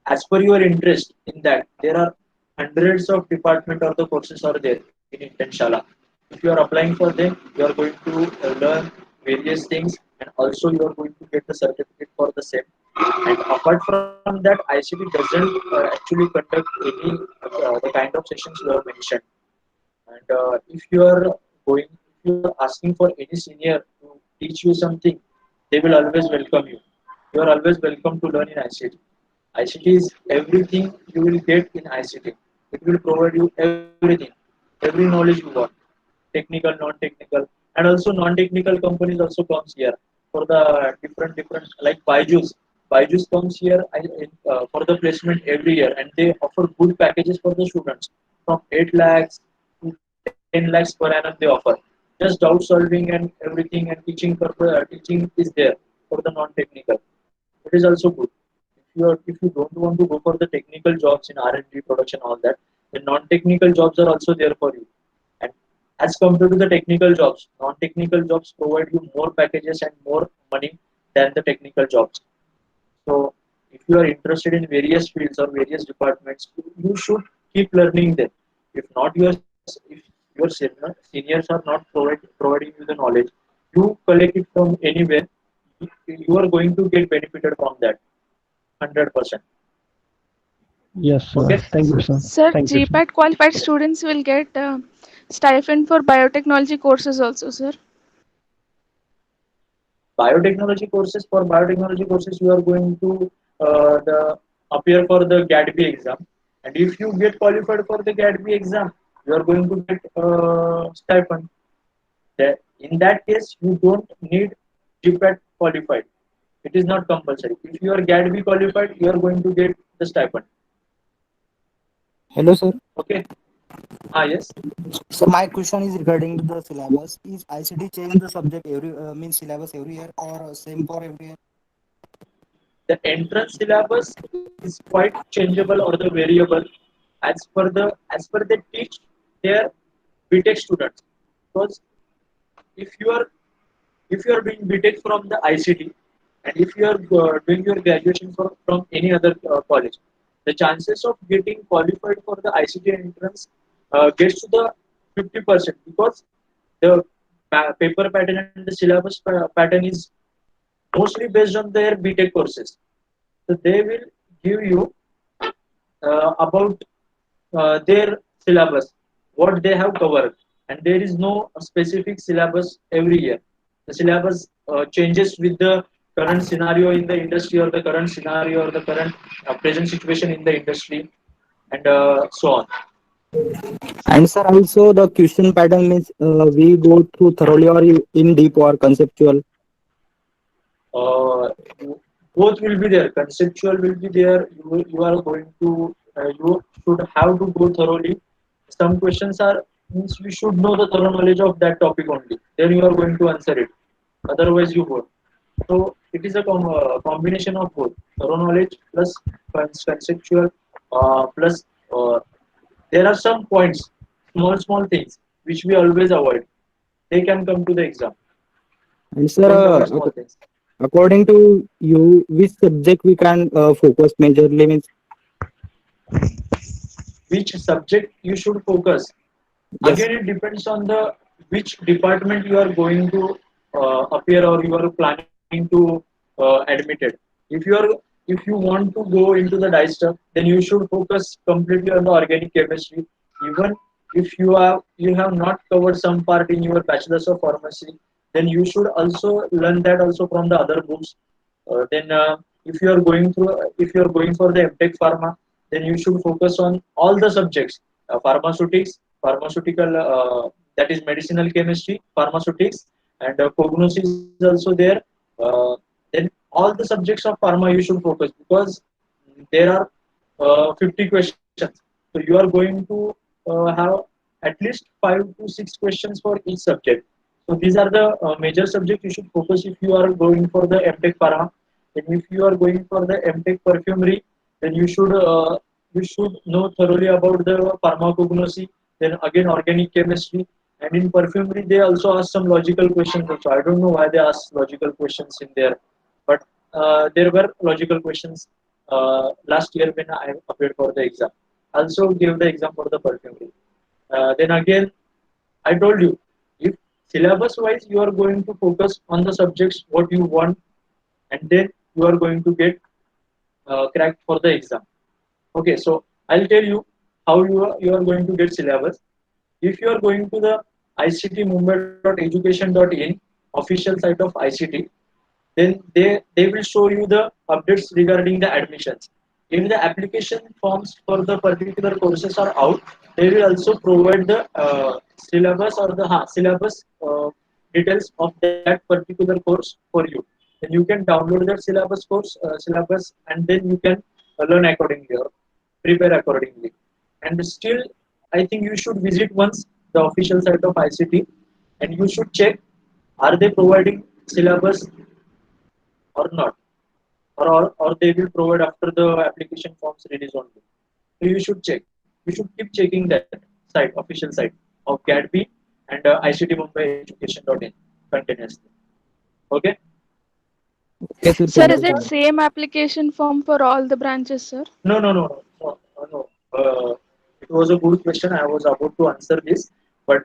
as per your interest in that. There are hundreds of department or the courses are there in Internshala. If you are applying for them, you are going to learn various things, and also you are going to get the certificate for the same. And apart from that, ICT doesn't actually conduct any the kind of sessions you have mentioned. And if you are going, if you are asking for any senior to teach you something, they will always welcome you. You are always welcome to learn in ICT. ICT is everything you will get in ICT. It will provide you everything, every knowledge you want, technical, non-technical, and also non-technical companies also comes here for the different like Byju's. Byju's comes here for the placement every year, and they offer good packages for the students from 8 lakhs to 10 lakhs per annum. They offer just doubt solving and everything, and teaching for the teaching is there for the non-technical. It is also good. If you don't want to go for the technical jobs in R&D production all that, the non-technical jobs are also there for you. And as compared to the technical jobs, non-technical jobs provide you more packages and more money than the technical jobs. So if you are interested in various fields or various departments, you should keep learning them. If not, if your seniors are not providing you the knowledge, you collect it from anywhere. You are going to get benefited from that 100%. Yes, sir. Okay. Thank you, sir. Sir, Thank you, sir. GPAT qualified students will get stipend for biotechnology courses also, sir. Biotechnology courses, for biotechnology courses you are going to the appear for the GATB exam, and if you get qualified for the GATB exam, you are going to get stipend. That in that case you don't need GPAT qualified. It is not compulsory. If you are GATB qualified, you are going to get the stipend. Hello, sir. Okay. Ah, yes. So my question is regarding the syllabus. Is ICT change the subject every means syllabus every year or same for every year? The entrance syllabus is quite changeable or the variable as per they teach their BTech students. Because if you are if you are doing BTech from the ICT, and if you are doing your graduation from any other college, the chances of getting qualified for the ICT entrance gets to the 50%, because the paper pattern and the syllabus pattern is mostly based on their BTech courses. So they will give you about their syllabus, what they have covered, and there is no specific syllabus every year. The syllabus changes with the current scenario in the industry, or the current scenario, or the current present situation in the industry, and so on. And sir, also the question pattern means we go through thoroughly or in deep or conceptual. uh, Both will be there. Conceptual will be there. You are going to you should have to go thoroughly. Some questions are means you should know the thorough knowledge of that topic only, then you are going to answer it, otherwise you won't. So it is a combination of both thorough knowledge plus conceptual, plus there are some points, small things which we always avoid. They can come to the exam. And sir, Don't avoid small things. according to you, which subject we can focus majorly means? Which subject you should focus? Yes. Again, it depends on the which department you are going to appear, or you are planning to admit it. If you want to go into the dye stuff, then you should focus completely on the organic chemistry. Even if you have not covered some part in your bachelor's of pharmacy, then you should also learn that also from the other books. Then if you are going for the MTech pharma, then you should focus on all the subjects, pharmaceutical, that is medicinal chemistry, pharmaceutics, and cognos is also there. Then all the subjects of pharma you should focus, because there are 50 questions. So you are going to have at least 5 to 6 questions for each subject. So these are the major subjects you should focus if you are going for the MTech Pharma. And if you are going for the MTech Perfumery, then you should know thoroughly about the pharmacognosy, then again organic chemistry, and in perfumery they also ask some logical questions also. I don't know why they ask logical questions in there, but there were logical questions last year when I appeared for the exam. Also gave the exam for the perfumery. Then again, I told you, if syllabus wise you are going to focus on the subjects what you want, and then you are going to get cracked for the exam. Okay, so I'll tell you how you are going to get syllabus. If you are going to the ictmumbai.education.in official site of ICT, then they will show you the updates regarding the admissions. If the application forms for the particular courses are out, they will also provide the syllabus or the syllabus details of that particular course for you. Then you can download that syllabus, and then you can learn accordingly or prepare accordingly. And still, I think you should visit once the official site of ICT, and you should check, are they providing syllabus or not, or they will provide after the application forms release only. So you should check. You should keep checking that site, official site of GADB and ICT Mumbai Education.in continuously. Okay. Yes, sir. Sir, Thank is you it so much. same application form for all the branches, sir? No, no, no, no, no, no. It was a good question. I was about to answer this, but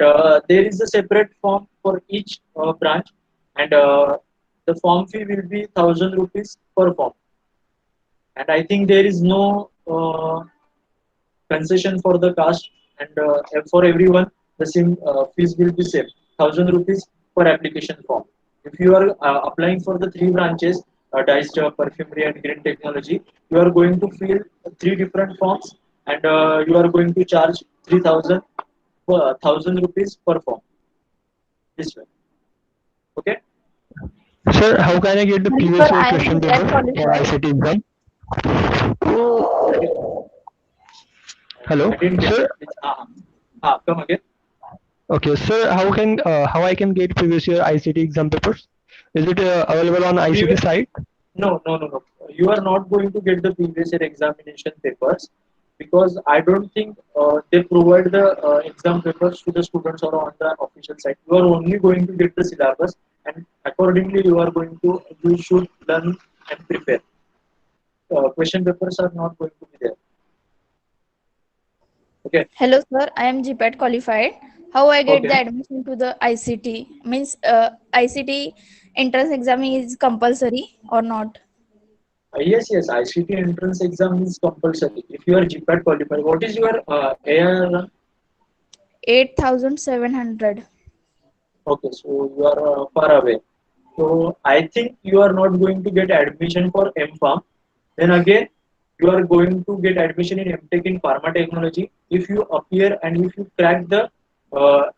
there is a separate form for each branch, and the form fee will be 1,000 rupees per form. And I think there is no concession for the caste, and for everyone the same fees will be same, 1,000 rupees per application form. If you are applying for the three branches, diced perfumery and green technology, you are going to fill three different forms, and you are going to charge 3,000 1,000 rupees per form this way. Okay. Sir, how can I get the Sorry, previous sir, year I am question GPAT paper for qualified. ICT exam? Hello, I didn't get sir. it. Come again. Okay, sir. How I can get previous year ICT exam papers? Is it available on ICT Previous, site? no, no, no, no. You are not going to get the previous year examination papers, because I don't think they provide the exam papers to the students or on the official site. You are only going to get the syllabus, and accordingly you should learn and prepare. Question papers are not going to be there. Okay. Hello, sir. I am GPAT qualified. How I get the Okay. admission to the ICT? Means ICT entrance exam is compulsory or not? Yes, yes. ICT entrance exam is compulsory if you are GPAT qualified. What is your AR? 8,700. Okay, so you are far away. So I think you are not going to get admission for MPharm. Then again, you are going to get admission in MTech in Pharma Technology if you appear and if you crack the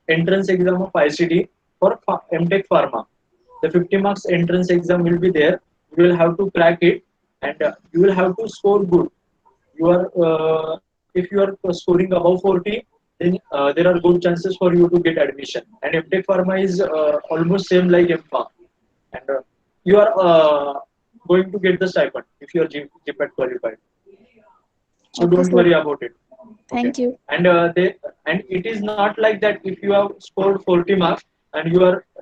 entrance exam of ICT for MTech Pharma. The 50 marks entrance exam will be there. You will have to crack it, and you will have to score good. You are if you are scoring above 40, then there are good chances for you to get admission. And MTech Pharma is almost same like MPharm, and you are going to get the stipend if you are GPAT qualified. So Okay, don't sir. worry about it. Okay. Thank you. And it is not like that. If you have scored 40 marks and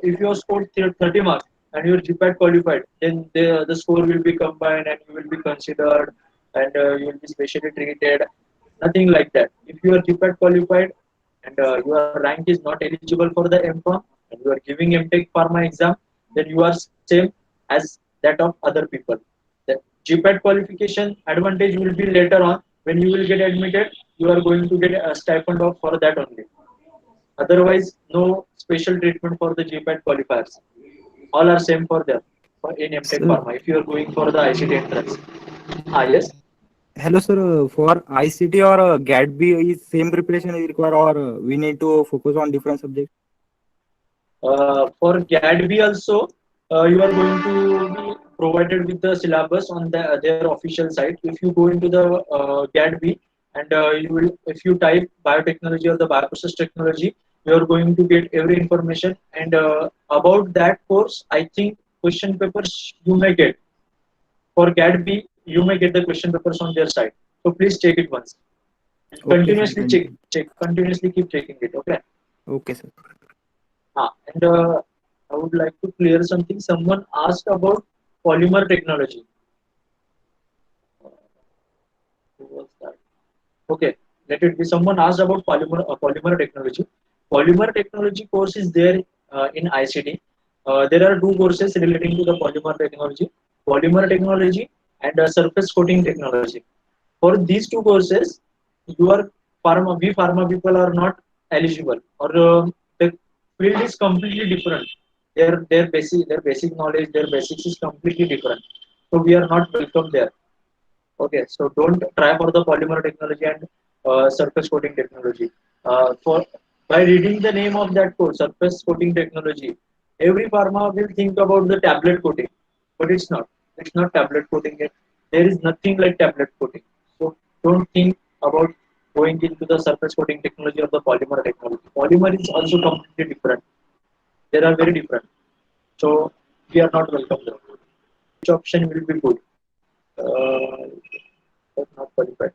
if you have scored 30 marks and you are GPAT qualified, then the score will be combined and you will be considered, and you will be specially treated. Nothing like that. If you are GPAT qualified and your rank is not eligible for the MPharm and you are giving MTech Pharma exam, then you are same as that of other people. The GPAT qualification advantage will be later on when you will get admitted. You are going to get a stipend of for that only. Otherwise, no special treatment for the GPAT qualifiers. All are same for them in MTech Sir, Pharma. If you are going for the ICT entrance. Yes. hello, sir. For ICT or GATB, is same preparation is required, or we need to focus on different subjects? For GADB also, you are going to be provided with the syllabus on their official site. If you go into the GADB and you will, if you type biotechnology or the bioprocess technology, you are going to get every information. And about that course, I think question papers you may get for GAT B, you may get the question papers on their site. So please check it once. And Okay, sir. continuously Thank you. continuously keep checking it. Okay. Okay, sir. And I would like to clear something. Someone asked about polymer technology. Who was that? Okay, let it be. Someone asked about polymer technology. Polymer technology course is there in ICT. There are two courses relating to the polymer technology: and surface coating technology. For these two courses, we pharma people are not eligible, or the field is completely different. Their basic knowledge, their basics is completely different. So we are not welcome there. Okay, so don't try for the polymer technology and surface coating technology. For by reading the name of that course, surface coating technology, every pharma will think about the tablet coating, but it's not. It's not tablet coating. There is nothing like tablet coating. So don't think about going into the surface coating technology or the polymer technology. Polymer is also completely different. They are very different. So we are not welcome there. Which option will be good? But not qualified.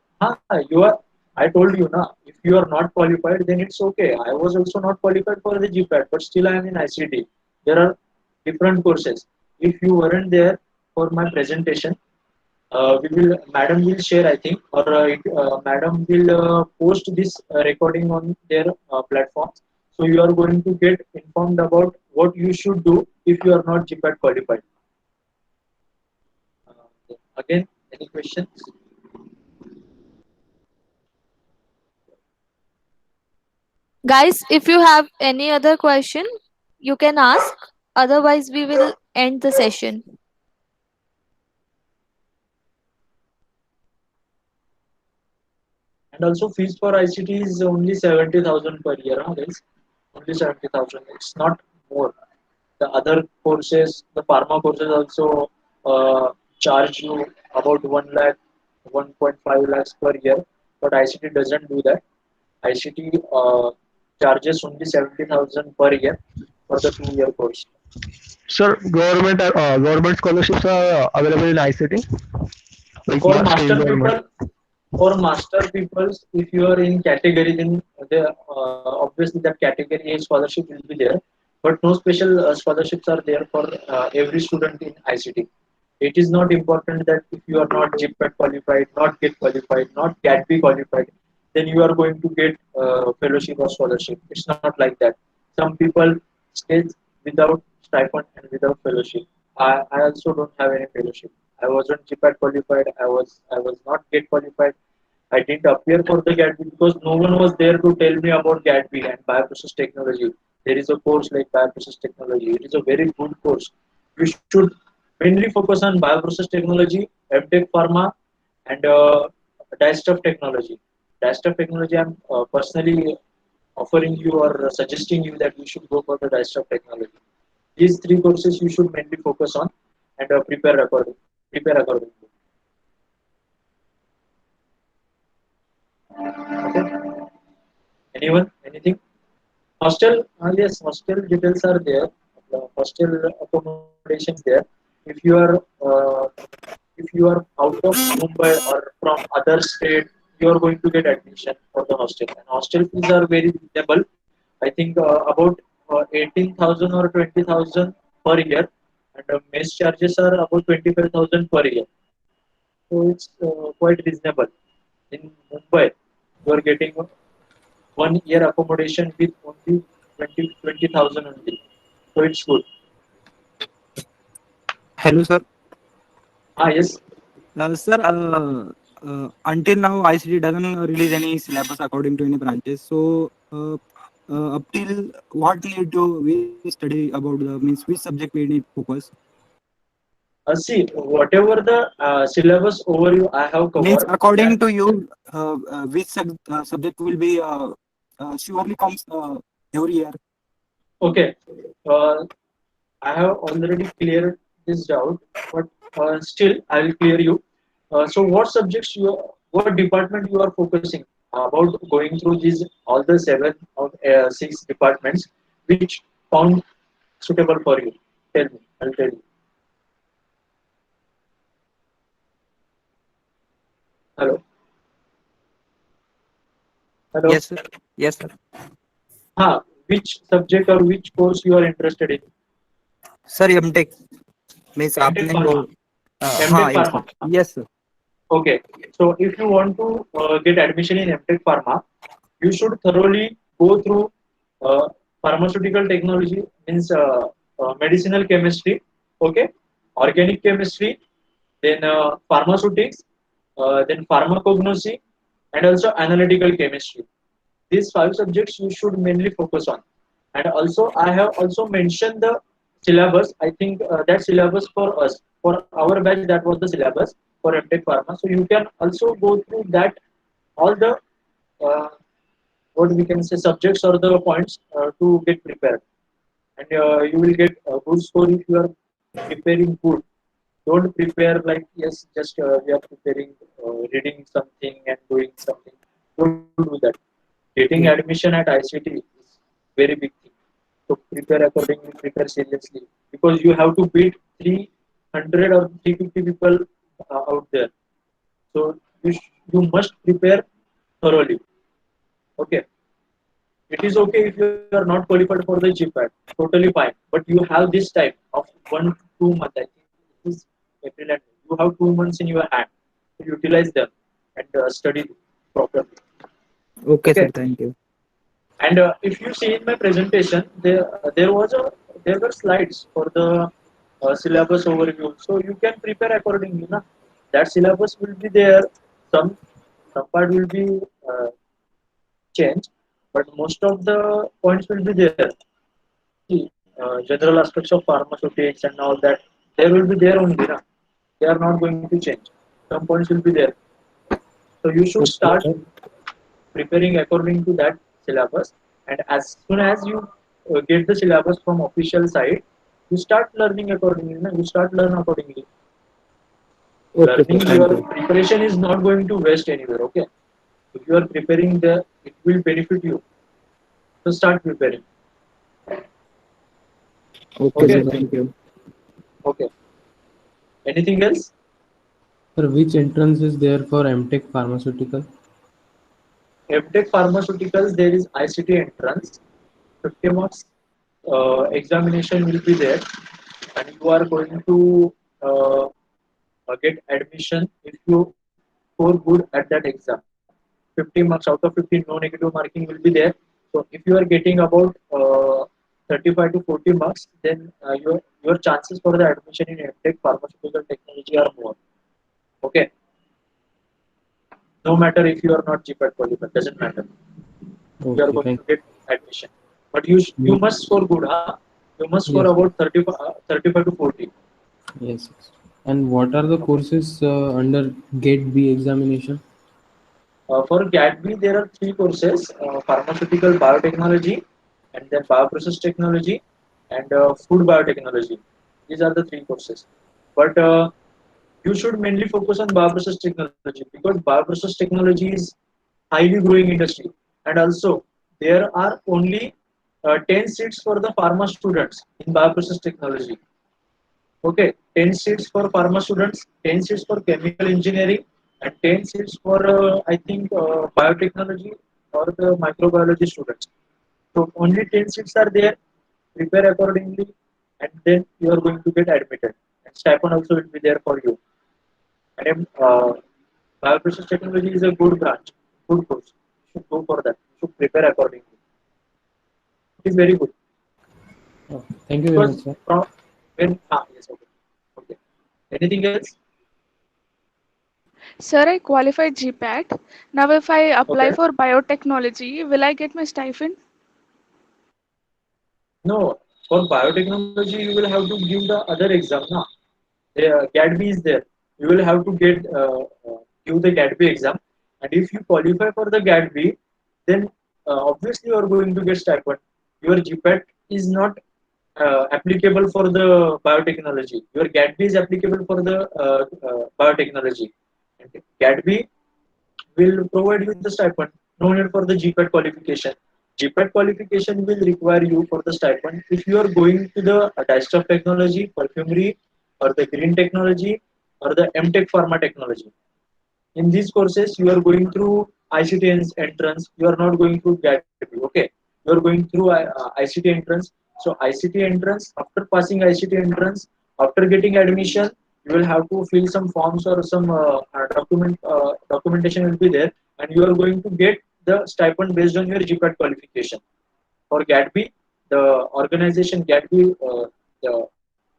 You are. I told you na. If you are not qualified, then it's okay. I was also not qualified for the GPAT, but still I am in ICT. There are different courses. If you weren't there for my presentation, Madam will share, I think, or Madam will post this recording on their platform. So you are going to get informed about what you should do if you are not GPAT qualified. Again, any questions? Guys, if you have any other question, you can ask. Otherwise, we will end the session. And also fees for ICT is only 70,000 per year, huh, guys? Only 70,000. It's not more. The other courses, the pharma courses also charge you about 1 lakh, 1.5 lakhs per year. But ICT doesn't do that. ICT charges only 70,000 per year for the 2-year course. Sir, government scholarships are available in ICT, like For state master government. people, for master peoples, if you are in category, then obviously that category A scholarship will be there, but no special scholarships are there for every student in ICT. It is not important that if you are not GPAT qualified, not GET qualified, not GATB qualified, then you are going to get fellowship or scholarship. It's not like that. Some people stay without stipend and without fellowship. I also don't have any fellowship. I wasn't GPAT qualified. I was not GET qualified. I didn't appear for the GATB because no one was there to tell me about GATB and bioprocess technology. There is a course like bioprocess technology. It is a very good course. You should mainly focus on bioprocess technology, MTech pharma, and dye-stuff technology. Dye-stuff technology, I'm personally offering you or suggesting you that you should go for the dye-stuff technology. These three courses you should mainly focus on and prepare accordingly. Okay. Anyone? Anything? Hostel? Yes, hostel details are there. Hostel accommodations there. If you are uh, if you are out of Mumbai or from other state, you are going to get admission for the hostel. And hostel fees are very reasonable. I think about 18,000 or 20,000 per year, and mess charges are about 25,000 per year. So it's quite reasonable. In Mumbai, you are getting 1 year accommodation with only 20,000 only. So it's good. Hello, sir. Yes. Sir, until now, ICT doesn't release any syllabus according to any branches. So, up till what need to we study about the means which subject we need focus? See, whatever the syllabus overview I have Means covered. according to you, which subject will be surely comes every year. Okay. Uh, I have already cleared this doubt, but still I will clear you. So, what subjects what department you are focusing about going through these all the seven or six departments, which found suitable for you? Tell me, I'll tell you. Hello, hello. Yes, sir. Yes, sir. Which subject or which course you are interested in? Sir MTech means MTech आपने Pharma. वो हाँ MTech yes Pharma. sir. Yes sir. Okay. So if you want to get admission in MTech Pharma, you should thoroughly go through uh, pharmaceutical technology, means medicinal chemistry, okay, organic chemistry, then pharmaceutics, then pharmacognosy, and also analytical chemistry. These five subjects you should mainly focus on. And also I have also mentioned the syllabus. I think that syllabus for us, for our batch, that was the syllabus for MTech Pharma. So you can also go through that, all the uh, what we can say subjects or the points to get prepared, and you will get a good score if you are preparing good. Don't prepare like, yes, just we are preparing, reading something and doing something. Don't do that. Getting admission at ICT is very big thing. So prepare accordingly, prepare seriously, because you have to beat 300 or 350 people out there. So you must prepare thoroughly. Okay. It is okay if you are not qualified for the GPAT, totally fine. But you have this time of 1 to 2 months. I think this is April and May. You have 2 months in your hand to utilize them and study properly. Okay Okay. sir, thank you. And if you see in my presentation, there were slides for the syllabus overview, so you can prepare accordingly. Na? That syllabus will be there. Some some part will be uh, changed, but most of the points will be there. See, general aspects of pharmaceutics and all that, they will be there only. Na? They are not going to change. Some points will be there. So you should Okay start sir. preparing according to that syllabus, and as soon as you get the syllabus from official side, you start learning accordingly. Na? You start learn accordingly. Okay sir, Learning, thank your you. preparation is not going to waste anywhere. Okay, if you are preparing, it will benefit you. So start preparing. Okay sir, Okay. thank you. Okay, anything else? Sir, which entrance is there for MTech Pharmaceutical? MTech Pharmaceuticals, there is ICT entrance, 50 marks examination will be there, and you are going to uh, get admission if you score good at that exam. 50 marks out of 50, no negative marking will be there. So if you are getting about 35 to 40 marks, then your chances for the admission in MTech Pharmaceutical Technology are more. Okay, no matter if you are not GPAT qualified, doesn't matter. You are Okay, going thank to get admission. But you you. must score good, huh? You must score Yes, about 35 to 40. yes. And what are the Okay. courses under GATE B examination? For GATB, there are three courses: pharmaceutical biotechnology, and then bioprocess technology, and food biotechnology. These are the three courses. But you should mainly focus on bioprocess technology, because bioprocess technology is highly growing industry, and also there are only 10 seats for the pharma students in bioprocess technology. Okay, 10 seats for pharma students, 10 seats for chemical engineering, and 10 seats for I think biotechnology or the microbiology students. So only 10 seats are there. Prepare accordingly, and then you are going to get admitted. And stipend also will be there for you. And bioprocess technology is a good branch, good course. You should go for that. You should prepare accordingly. It is very good. Oh, thank you very Because much, sir. from when yes, okay. Okay. Anything else? Sir, I qualified GPAT. Now, if I apply Okay. for biotechnology, will I get my stipend? No, for biotechnology, you will have to give the other exam. Na? GATB is there. You will have to give the GATB exam, and if you qualify for the GATB, then obviously you are going to get stipend. Your GPAT is not applicable for the biotechnology. Your GATB is applicable for the biotechnology. And GATB will provide you the stipend. No need for the GPAT qualification. GPAT qualification will require you for the stipend if you are going to the dyestuff technology, perfumery, or the green technology, or the MTech pharma technology. In these courses, you are going through ICT entrance. You are not going through GATE. Okay, you are going through ICT entrance. So ICT entrance. After passing ICT entrance, after getting admission, you will have to fill some forms or some documentation will be there, and you are going to get the stipend based on your GPAT qualification. For GATB, the organization GATB,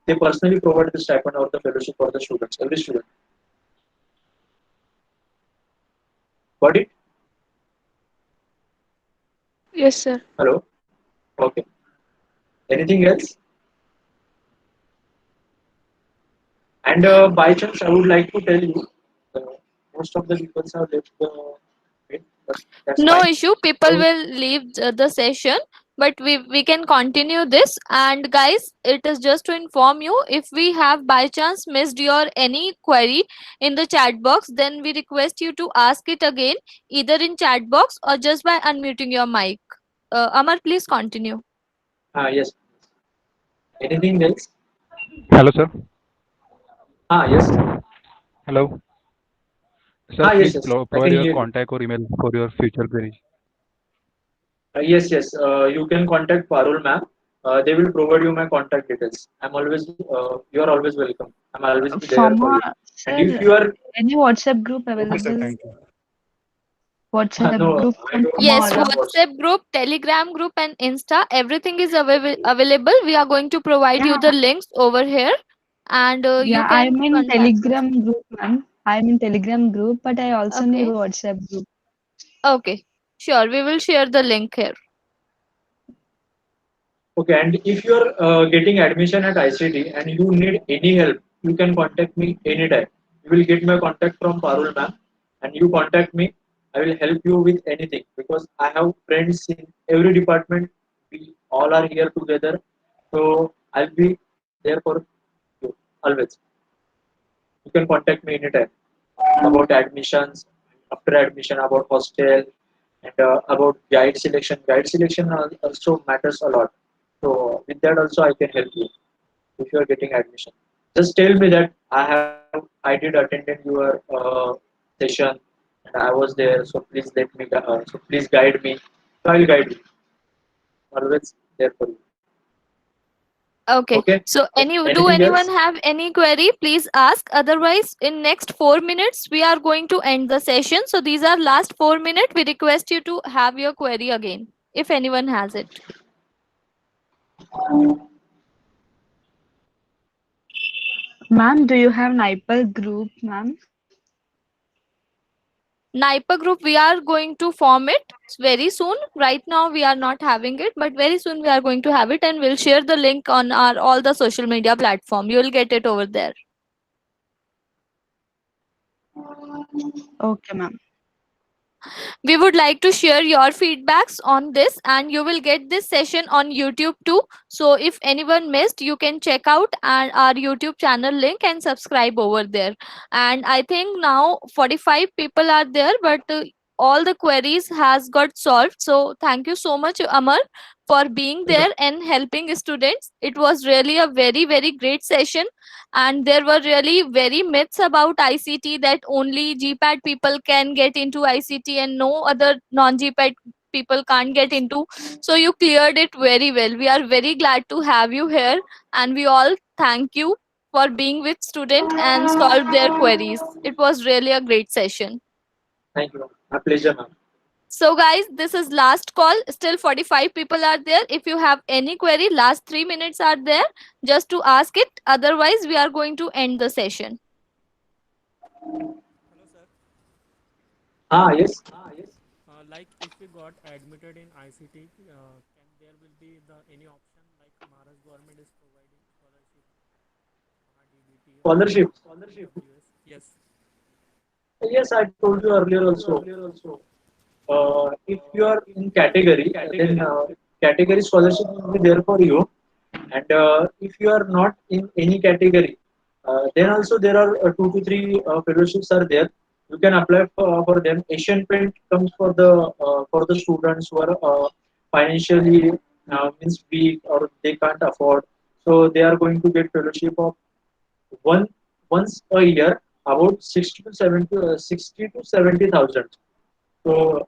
they personally provide the stipend or the fellowship for the students, every student. Got it? Yes, sir. Hello? Okay. Anything else? And by chance, I would like to tell you, uh, most of the people have left the meet, but that's No fine. issue. People will leave the session, but we can continue this. And guys, it is just to inform you, if we have by chance missed your any query in the chat box, then we request you to ask it again, either in chat box or just by unmuting your mic. Amar, please continue. Yes. Anything else? Hello, sir. Yes. Hello. Sir, Yes, please yes. I provide can your hear you. contact or email for your future queries. Yes, yes. You can contact Parul ma'am. They will provide you my contact details. You are always welcome. I'm always there for you. Pharma, And if sir, you are, any WhatsApp group Okay, sir. available? Thank you. WhatsApp no, group I from don't Yes, have Pharma. WhatsApp. WhatsApp group, Telegram group, and Insta, everything is available. We are going to provide you Yeah, the links over here, and you yeah, can I'm in contact us. Telegram group, ma'am. I'm in Telegram group, but I also need Okay. WhatsApp group. Okay. Sure. We will share the link here. Okay, and if you are getting admission at ICT and you need any help, you can contact me anytime. You will get my contact from Parul ma'am, and you contact me. I will help you with anything because I have friends in every department. We all are here together, so I'll be there for you always. You can contact me anytime about admissions, after admission, about hostel, and about guide selection. Guide selection also matters a lot. So with that also I can help you if you are getting admission. Just tell me that I did attended your session and I was there. So please so please guide me. So I'll guide you. Always there for you. Okay. Okay. So do Anything anyone else? have any query? Please ask. Otherwise, in next 4 minutes, we are going to end the session. So these are last 4 minutes. We request you to have your query again, if anyone has it. Ma'am, do you have NIPAL group, ma'am? NIPA group, we are going to form it very soon. Right now, we are not having it, but very soon we are going to have it, and we'll share the link on our all the social media platform. You will get it over there. Okay, ma'am. We would like to share your feedbacks on this, and you will get this session on YouTube too. So if anyone missed, you can check out our YouTube channel link and subscribe over there. And I think now 45 people are there, but all the queries has got solved. So thank you so much, Amar, for being there and helping students. It was really a very great session, and there were really very myths about ICT, that only GPAT people can get into ICT and no other non-GPAT people can't get into. So you cleared it very well. We are very glad to have you here, and we all thank you for being with student and solve their queries. It was really a great session. Thank you. My pleasure, ma'am. So guys, this is last call. Still 45 people are there. If you have any query, last 3 minutes are there just to ask it. Otherwise, we are going to end the session. Hello, sir. Yes. Like if we got admitted in ICT, can there will be any option like Maharashtra government is providing scholarship, DBT or Scholarship. EWS? Yes. Yes, I told you earlier also. If you are in category, then category scholarship will be there for you. And if you are not in any category, then also there are 2 to 3 fellowships are there. You can apply for them. Asian Paint comes for the students who are financially means weak or they can't afford, so they are going to get fellowship of one once a year, about 60 to 70,000. So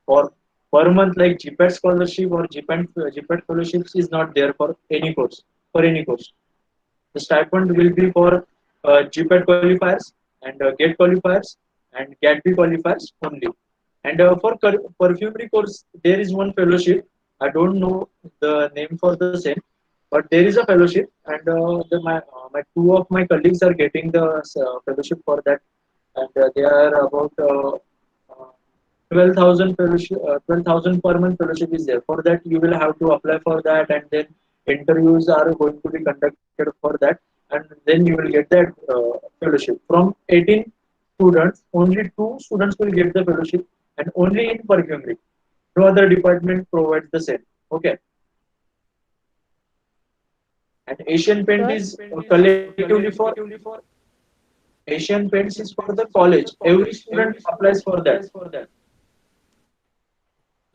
for per month, like GPAT scholarship or GPAT fellowships is not there for any course. For any course, the stipend will be for GPAT qualifiers and GATE qualifiers and GAT-B qualifiers only. And for perfumery course, there is one fellowship. I don't know the name for the same, but there is a fellowship, and my two of my colleagues are getting the fellowship for that, and they are about 12,000 fellowship, 12,000 per month fellowship is there. For that, you will have to apply for that, and then interviews are going to be conducted for that, and then you will get that fellowship. From 18 students, only two students will get the fellowship, and only in perfumery. No other department provides the same. Okay. And Asian Paint Sir, is collectively for Asian Paints is for the college. Every student applies for that. So,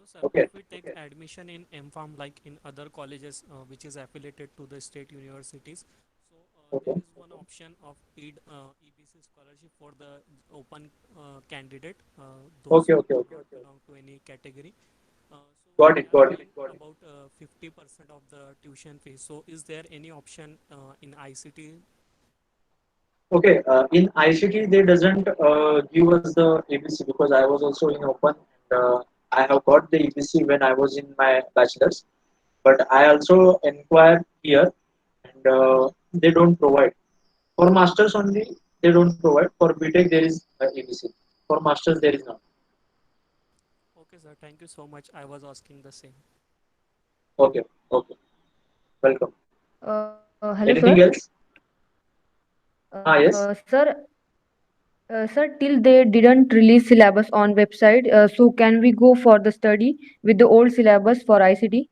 sir, Okay. if we take admission in MPharm like in other colleges which is affiliated to the state universities, so there Okay. is one option of paid EBC scholarship for the open candidate, those Okay. who Okay. do Okay. not belong to any category. So Got they it. are Got it. paying about 50% of the tuition fee. So is there any option in ICT? Okay, in ICT they doesn't give us the EBC because I was also in open, and I have got the EBC when I was in my bachelor's. But I also inquired here, and they don't provide. For masters only they don't provide. For BTech there is EBC. For masters there is none. Okay, sir. Thank you so much. I was asking the same. Okay, okay, welcome. Hello, Anything sir. else? Yes. Sir, sir, till they didn't release syllabus on website, so can we go for the study with the old syllabus for ICT?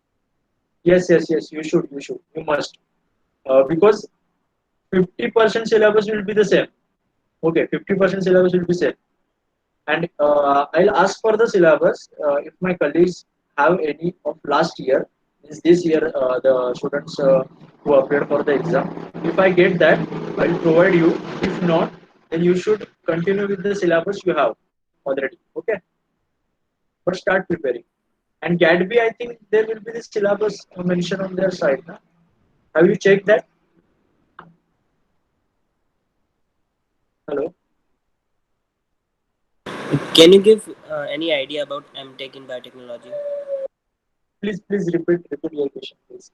Yes, yes, yes. You should. You should. You must. Because 50% syllabus will be the same. Okay, 50% syllabus will be same. And I'll ask for the syllabus if my colleagues have any of last year. Means this year, the students who appeared for the exam. If I get that, I'll provide you. If not, then you should continue with the syllabus you have already. Okay, but start preparing. And GATB, I think there will be the syllabus mentioned on their side. Na? Have you checked that? Hello. Can you give any idea about MTech in biotechnology? Please repeat your question, please.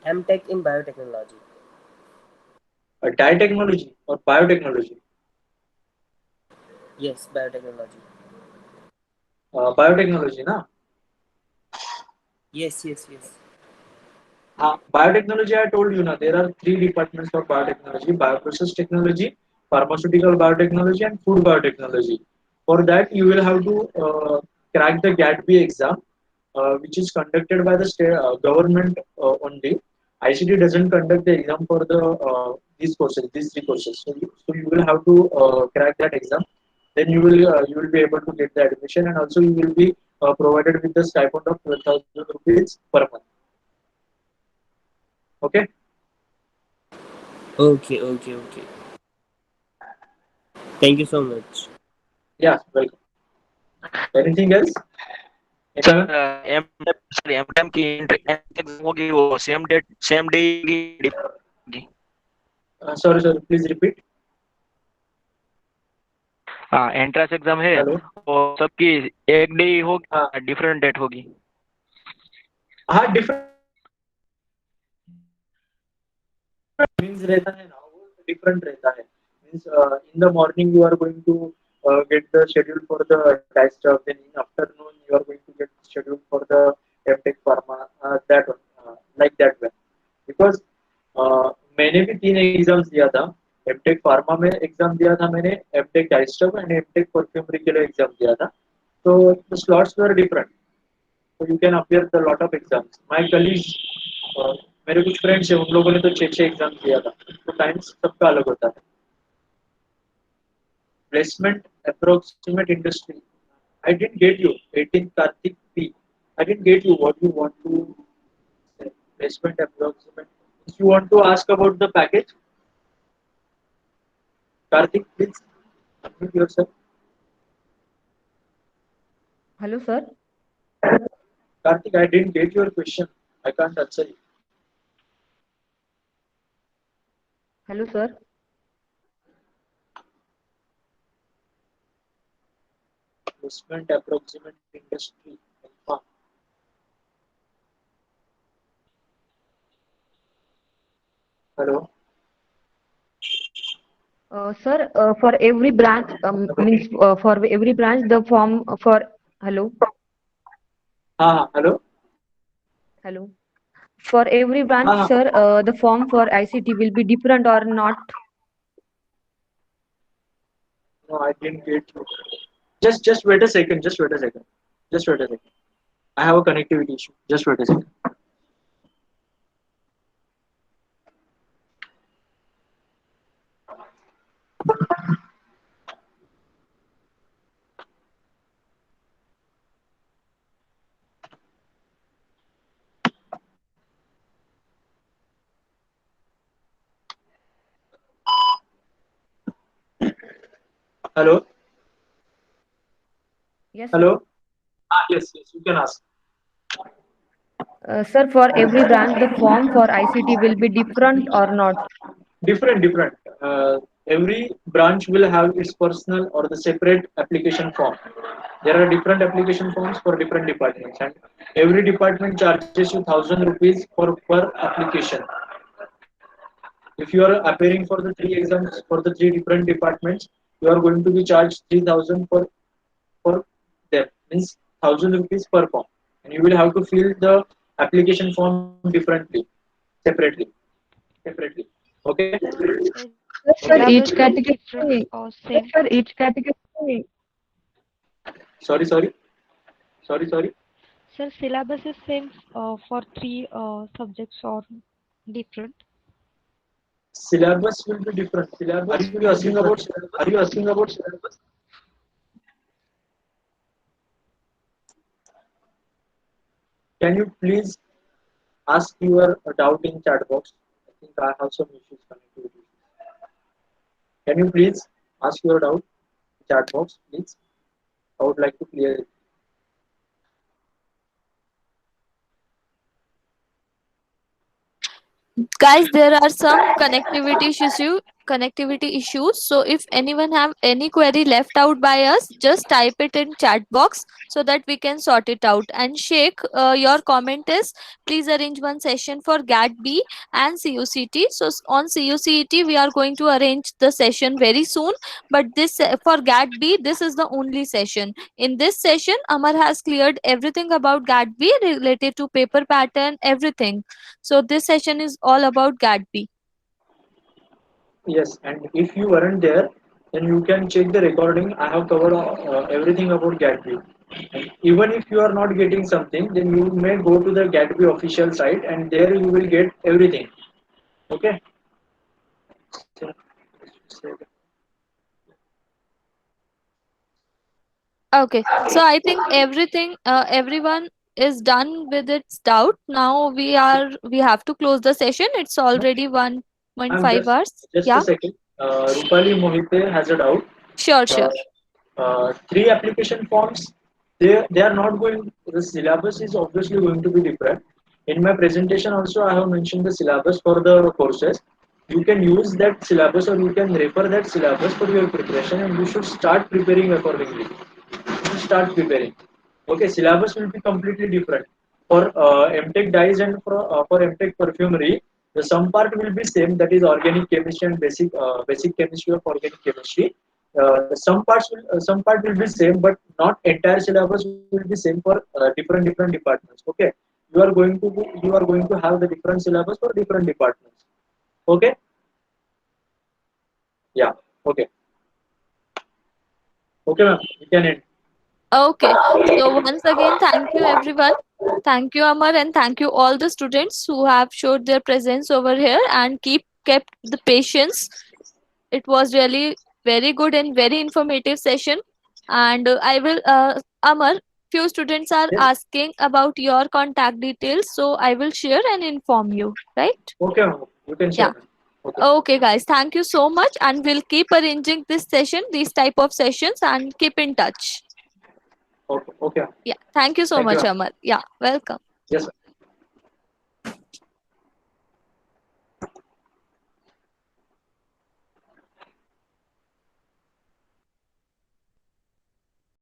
MTech in biotechnology. Dye technology or biotechnology? Yes, biotechnology. Biotechnology, na? Yes, yes, yes. Biotechnology, I told you, na, there are three departments for biotechnology: bioprocess technology, pharmaceutical biotechnology, and food biotechnology. For that, you will have to crack the GAT-B exam, which is conducted by the state government only. ICT doesn't conduct the exam for these courses, these three courses. So you will have to crack that exam. Then you will be able to get the admission, and also you will be provided with the stipend of 12,000 rupees per month. Okay. Okay, okay, okay. Thank you so much. Yeah, welcome. Anything else? Sir Anyone? Am sorry एम time की exam होगी वो same day होगी. Sorry, please repeat. हाँ entrance exam है Hello. और सबकी एक डे होगी, हाँ डिफरेंट डेट होगी. हाँ, different means रहता है ना, वो different रहता है. Means in the morning you are going to get the schedule for the test stuff. Then in afternoon you are going to get schedule for the MTech pharma. That one, like that way. Because मैंने भी 3 exams दिया था. MTech pharma में exam दिया था मैंने, MTech डाइस्टफ and MTech perfumery के लिए एग्जाम दिया था. तो the slots were different. So you can appear the lot of exams. My colleagues, मेरे कुछ फ्रेंड्स हैं, उन लोगों ने तो 6 एग्जाम दिया था. तो टाइम्स सबका अलग होता है. placement approximate industry. I didn't get you. 18 Karthik P. I didn't get you. What you want to say? Placement approximate. If you want to ask about the package, Karthik, please unmute yourself. Hello, sir. Karthik, I didn't get your question. I can't answer you. Hello, sir. Placement approximate industry. Alpha. Hello. Sir, for every branch, means for every branch, the form for hello, Hello. hello. For every branch, Ah, sir, the form for ICT will be different or not? no, I didn't get you. Just wait a second. Just wait a second. Just wait a second. I have a connectivity issue. Just wait a second. Hello. Yes, sir. Hello. Yes, yes. You can ask. Sir, for every branch, the form for ICT will be different or not? Different. Every branch will have its personal or the separate application form. There are different application forms for different departments, and every department charges you 1,000 rupees for per application. If you are appearing for the 3 exams for the 3 different departments, you are going to be charged 3,000 for them. Means 1,000 rupees per form, and you will have to fill the application form differently, separately, separately. Okay. Sir, each Syllabus is different category. or same? Sir, each category. Sorry. Sir, syllabus is same for three subjects or different? Syllabus will be different. Are you asking about syllabus? Are you asking about syllabus? Can you please ask your doubt in chat box? I think I have some issues connected. Can you please ask your doubt in chat box, please? I would like to clear it. Guys, there are some connectivity issues, so if anyone have any query left out by us, just type it in chat box so that we can sort it out. And Sheikh, your comment is, please arrange one session for GAT-B and CUCT. So on CUCT we are going to arrange the session very soon, but this for GAT-B, this is the only session. In this session, Amar has cleared everything about GAT-B related to paper pattern, everything. So this session is all about GAT-B. Yes, and if you weren't there, then you can check the recording. I have covered everything about GAT-B. And even if you are not getting something, then you may go to the GAT-B official site, and there you will get everything. Okay. Okay, so I think everyone is done with its doubt. Now we have to close the session. It's already I'm 1.5 hours. just a Yeah, second. Rupali Mohite has a doubt. sure. Three application forms. They are not going. The syllabus is obviously going to be different. In my presentation also, I have mentioned the syllabus for the courses. You can use that syllabus or you can refer that syllabus for your preparation, and you should start preparing accordingly. You should start preparing. Okay, syllabus will be completely different. For MTech dyes and for MTech perfumery, the some part will be same, that is organic chemistry and basic chemistry of organic chemistry. Some part will be same, but not entire syllabus will be same for different departments. Okay, you are going to have the different syllabus for different departments. Okay. Yeah. Okay. Okay, ma'am. You can end. Okay, so once again, thank you everyone. Thank you, Amar, and thank you all the students who have showed their presence over here and kept the patience. It was really very good and very informative session. And I will, Amar, few students are Yes. asking about your contact details, so I will share and inform you, right? Okay, ma'am. You can share. Yeah. Okay, guys. Thank you so much, and we'll keep arranging this session, these type of sessions, and keep in touch. Okay. Okay. Yeah. Thank you so Thank you, much, ma'am. Amar. Yeah. Welcome. Yes, sir.